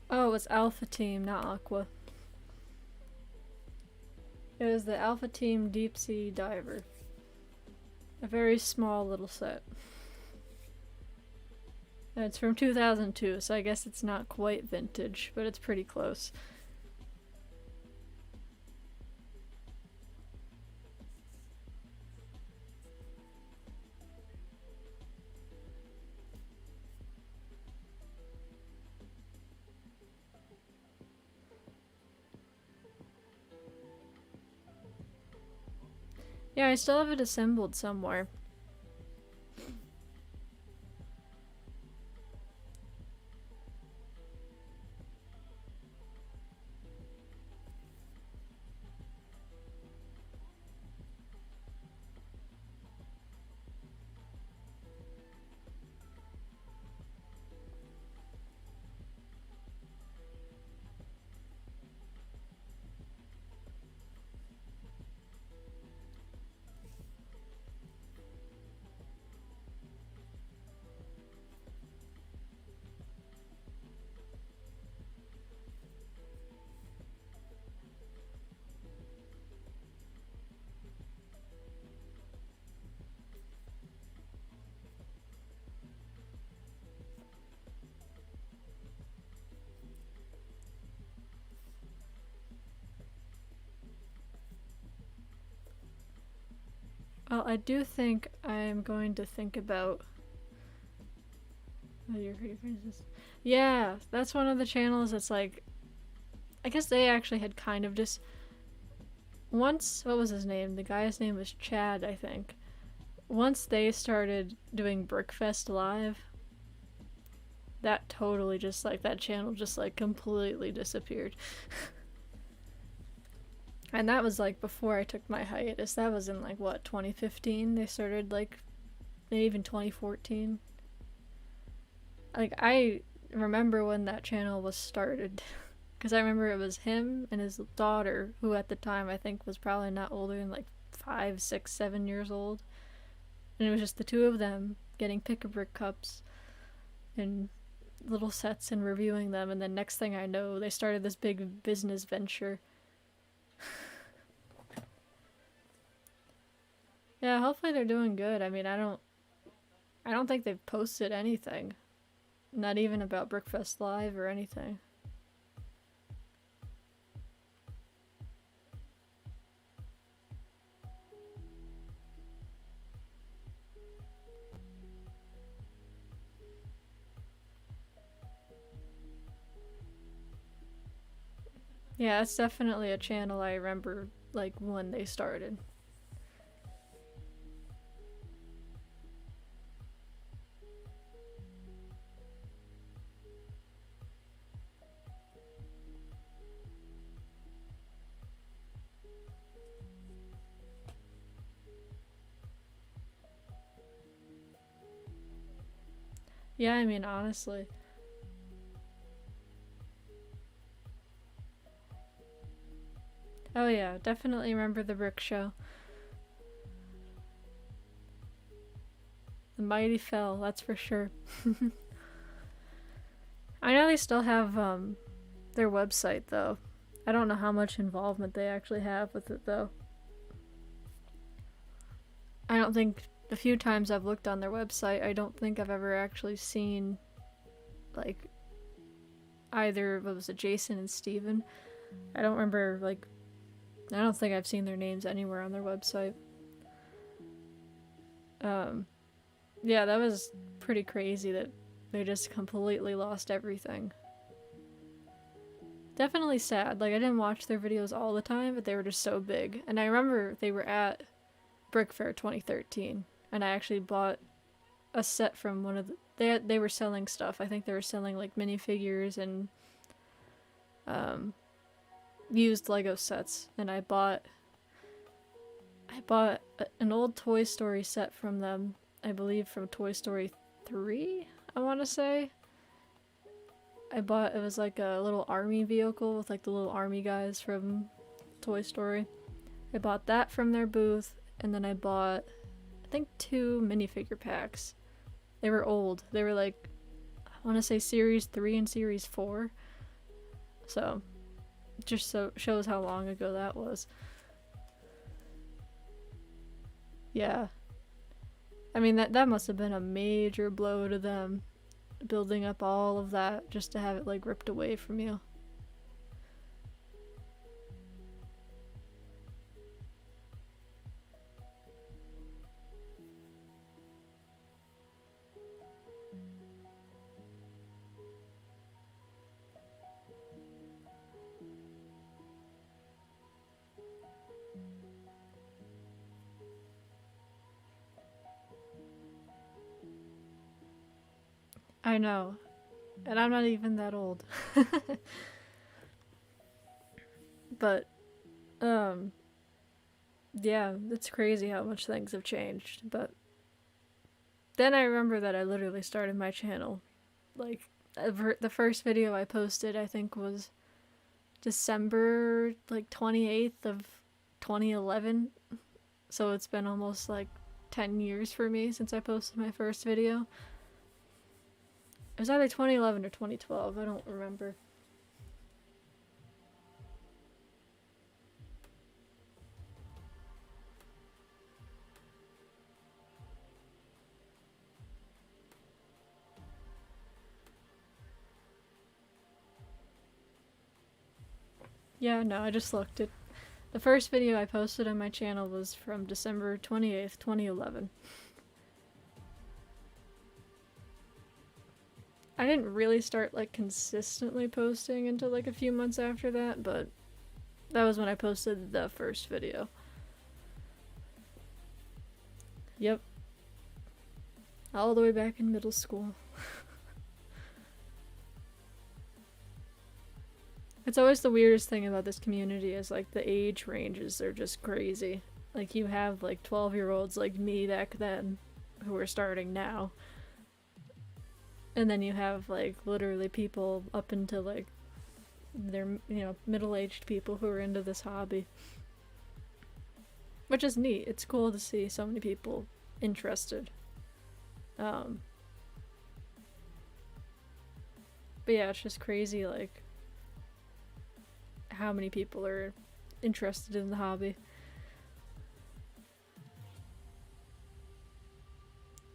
Oh, it's Alpha Team, not Aqua. It was the Alpha Team Deep Sea Diver. A very small little set. And it's from 2002, so I guess it's not quite vintage, but it's pretty close. Yeah, I still have it assembled somewhere. Well, I do think I'm going to think about... Oh, your favorite. Yeah, that's one of the channels that's like... I guess they actually had kind of just... Once, what was his name? The guy's name was Chad, I think. Once they started doing Brickfest Live, that totally just like, that channel just like completely disappeared. And that was like before I took my hiatus. That was in like, what, 2015? They started like, maybe even 2014. Like, I remember when that channel was started. Because I remember it was him and his daughter, who at the time I think was probably not older than like 5, 6, 7 years old. And it was just the two of them getting pick-a-brick cups and little sets and reviewing them. And then next thing I know, they started this big business venture. Yeah, hopefully they're doing good. I mean, I don't think they've posted anything. Not even about Brickfest Live or anything. Yeah, it's definitely a channel I remember, like, when they started. Yeah, I mean, honestly. Oh yeah, definitely remember the Brick Show. The mighty fell, that's for sure. I know they still have their website though. I don't know how much involvement they actually have with it though. I don't think, the few times I've looked on their website, I don't think I've ever actually seen like either, what was it, Jason and Steven? I don't remember, like, I don't think I've seen their names anywhere on their website. Yeah, that was pretty crazy that they just completely lost everything. Definitely sad. Like, I didn't watch their videos all the time, but they were just so big. And I remember they were at Brick Fair 2013, and I actually bought a set from one of the... They were selling stuff. I think they were selling, like, minifigures and used Lego sets, and I bought an old Toy Story set from them, I believe from Toy Story 3, I want to say. It was like a little army vehicle with like the little army guys from Toy Story. I bought that from their booth, and then I bought, I think, 2 minifigure packs. They were old. They were like, I want to say Series 3 and Series 4. So, just so shows how long ago that was. Yeah. I mean, that must have been a major blow to them, building up all of that just to have it like ripped away from you. I know. And I'm not even that old. But, yeah, it's crazy how much things have changed. But then I remember that I literally started my channel. Like, the first video I posted, I think, was December, like, 28th of 2011. So it's been almost, like, 10 years for me since I posted my first video. It was either 2011 or 2012, I don't remember. Yeah, no, I just looked. The first video I posted on my channel was from December 28th, 2011. I didn't really start like consistently posting until like a few months after that, but that was when I posted the first video. Yep. All the way back in middle school. It's always the weirdest thing about this community is like the age ranges are just crazy. Like you have like 12-year-olds like me back then who are starting now. And then you have like literally people up into like they're, you know, middle-aged people who are into this hobby. Which is neat. It's cool to see so many people interested. But yeah, it's just crazy like how many people are interested in the hobby.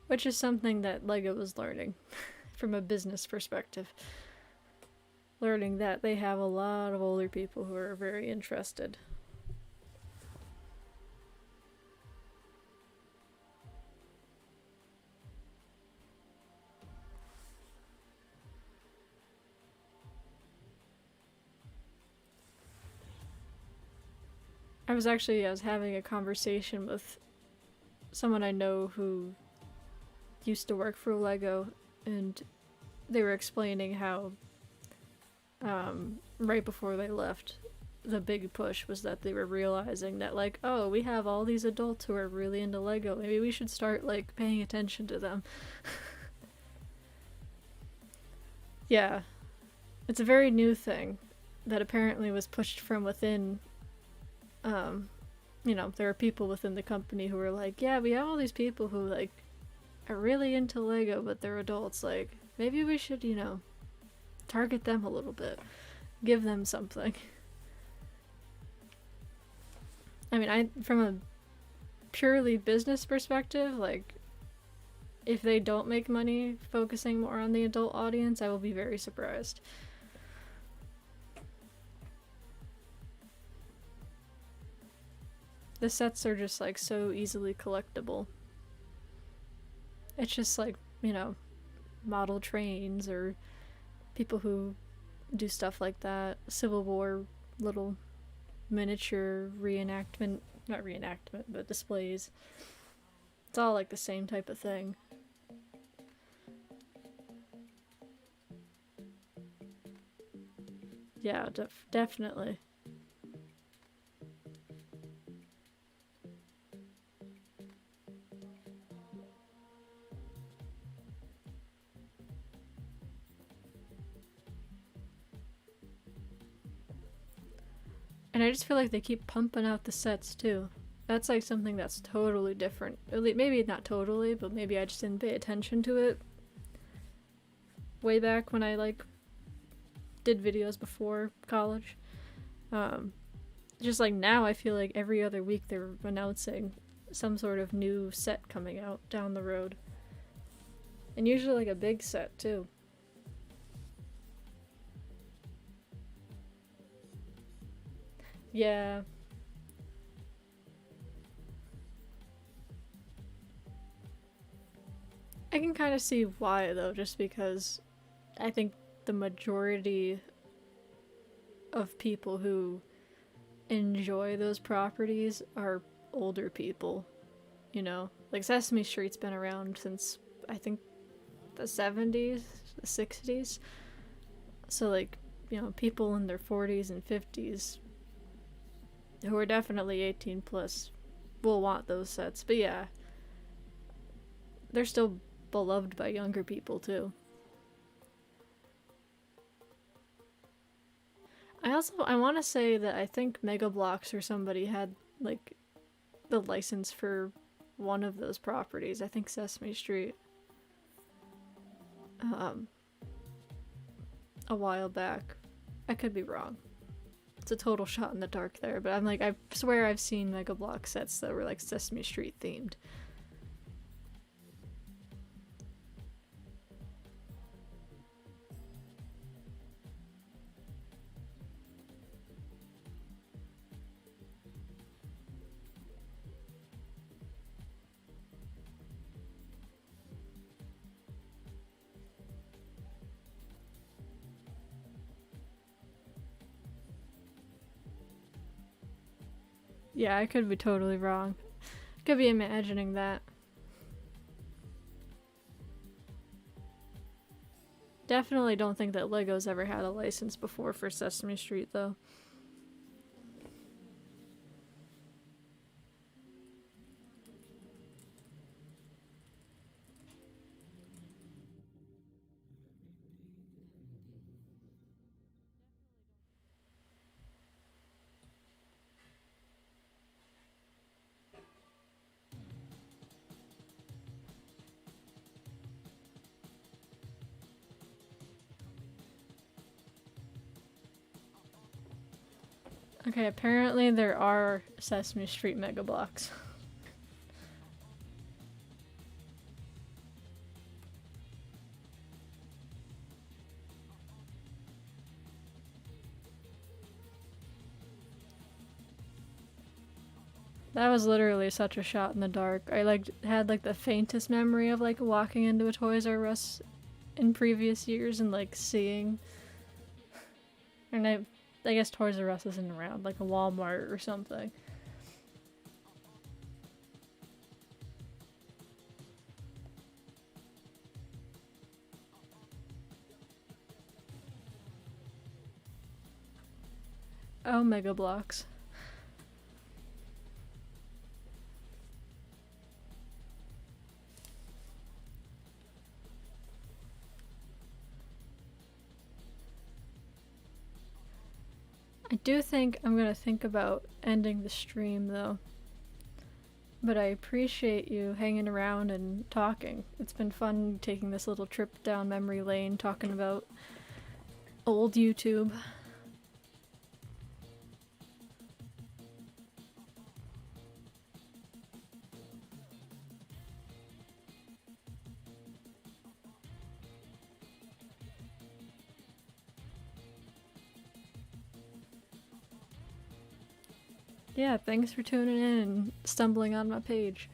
Which is something that LEGO is learning from a business perspective. Learning that they have a lot of older people who are very interested. I was having a conversation with someone I know who used to work for LEGO, and they were explaining how right before they left, the big push was that they were realizing that like, oh, we have all these adults who are really into LEGO, maybe we should start like paying attention to them. Yeah, it's a very new thing that apparently was pushed from within. You know, there are people within the company who are like, yeah, we have all these people who like are really into LEGO, but they're adults. Like, maybe we should, you know, target them a little bit, give them something. I mean, from a purely business perspective, like, if they don't make money focusing more on the adult audience, I will be very surprised. The sets are just like so easily collectible. It's just like, you know, model trains or people who do stuff like that. Civil War little miniature reenactment, not reenactment, but displays. It's all like the same type of thing. Yeah, definitely. And I just feel like they keep pumping out the sets too. That's like something that's totally different. Maybe not totally, but maybe I just didn't pay attention to it way back when I like did videos before college. Just like now I feel like every other week they're announcing some sort of new set coming out down the road. And usually like a big set too. Yeah. I can kind of see why though, just because I think the majority of people who enjoy those properties are older people, you know? Like Sesame Street's been around since I think the 70s, the 60s. So like, you know, people in their 40s and 50s who are definitely 18 plus will want those sets. But yeah, they're still beloved by younger people too. I want to say that I think Mega Bloks or somebody had like the license for one of those properties. I think Sesame Street. A while back. I could be wrong. It's a total shot in the dark there, but I'm like, I swear I've seen Mega Bloks sets that were like Sesame Street themed. Yeah, I could be totally wrong. Could be imagining that. Definitely don't think that LEGO's ever had a license before for Sesame Street, though. Okay, apparently there are Sesame Street Mega Blocks. That was literally such a shot in the dark. I had the faintest memory of walking into a Toys R Us in previous years and seeing, and I guess Toys R Us isn't around, like a Walmart or something. Oh, Mega Blocks. I do think I'm gonna think about ending the stream though. But I appreciate you hanging around and talking. It's been fun taking this little trip down memory lane talking about old YouTube. Yeah, thanks for tuning in and stumbling on my page.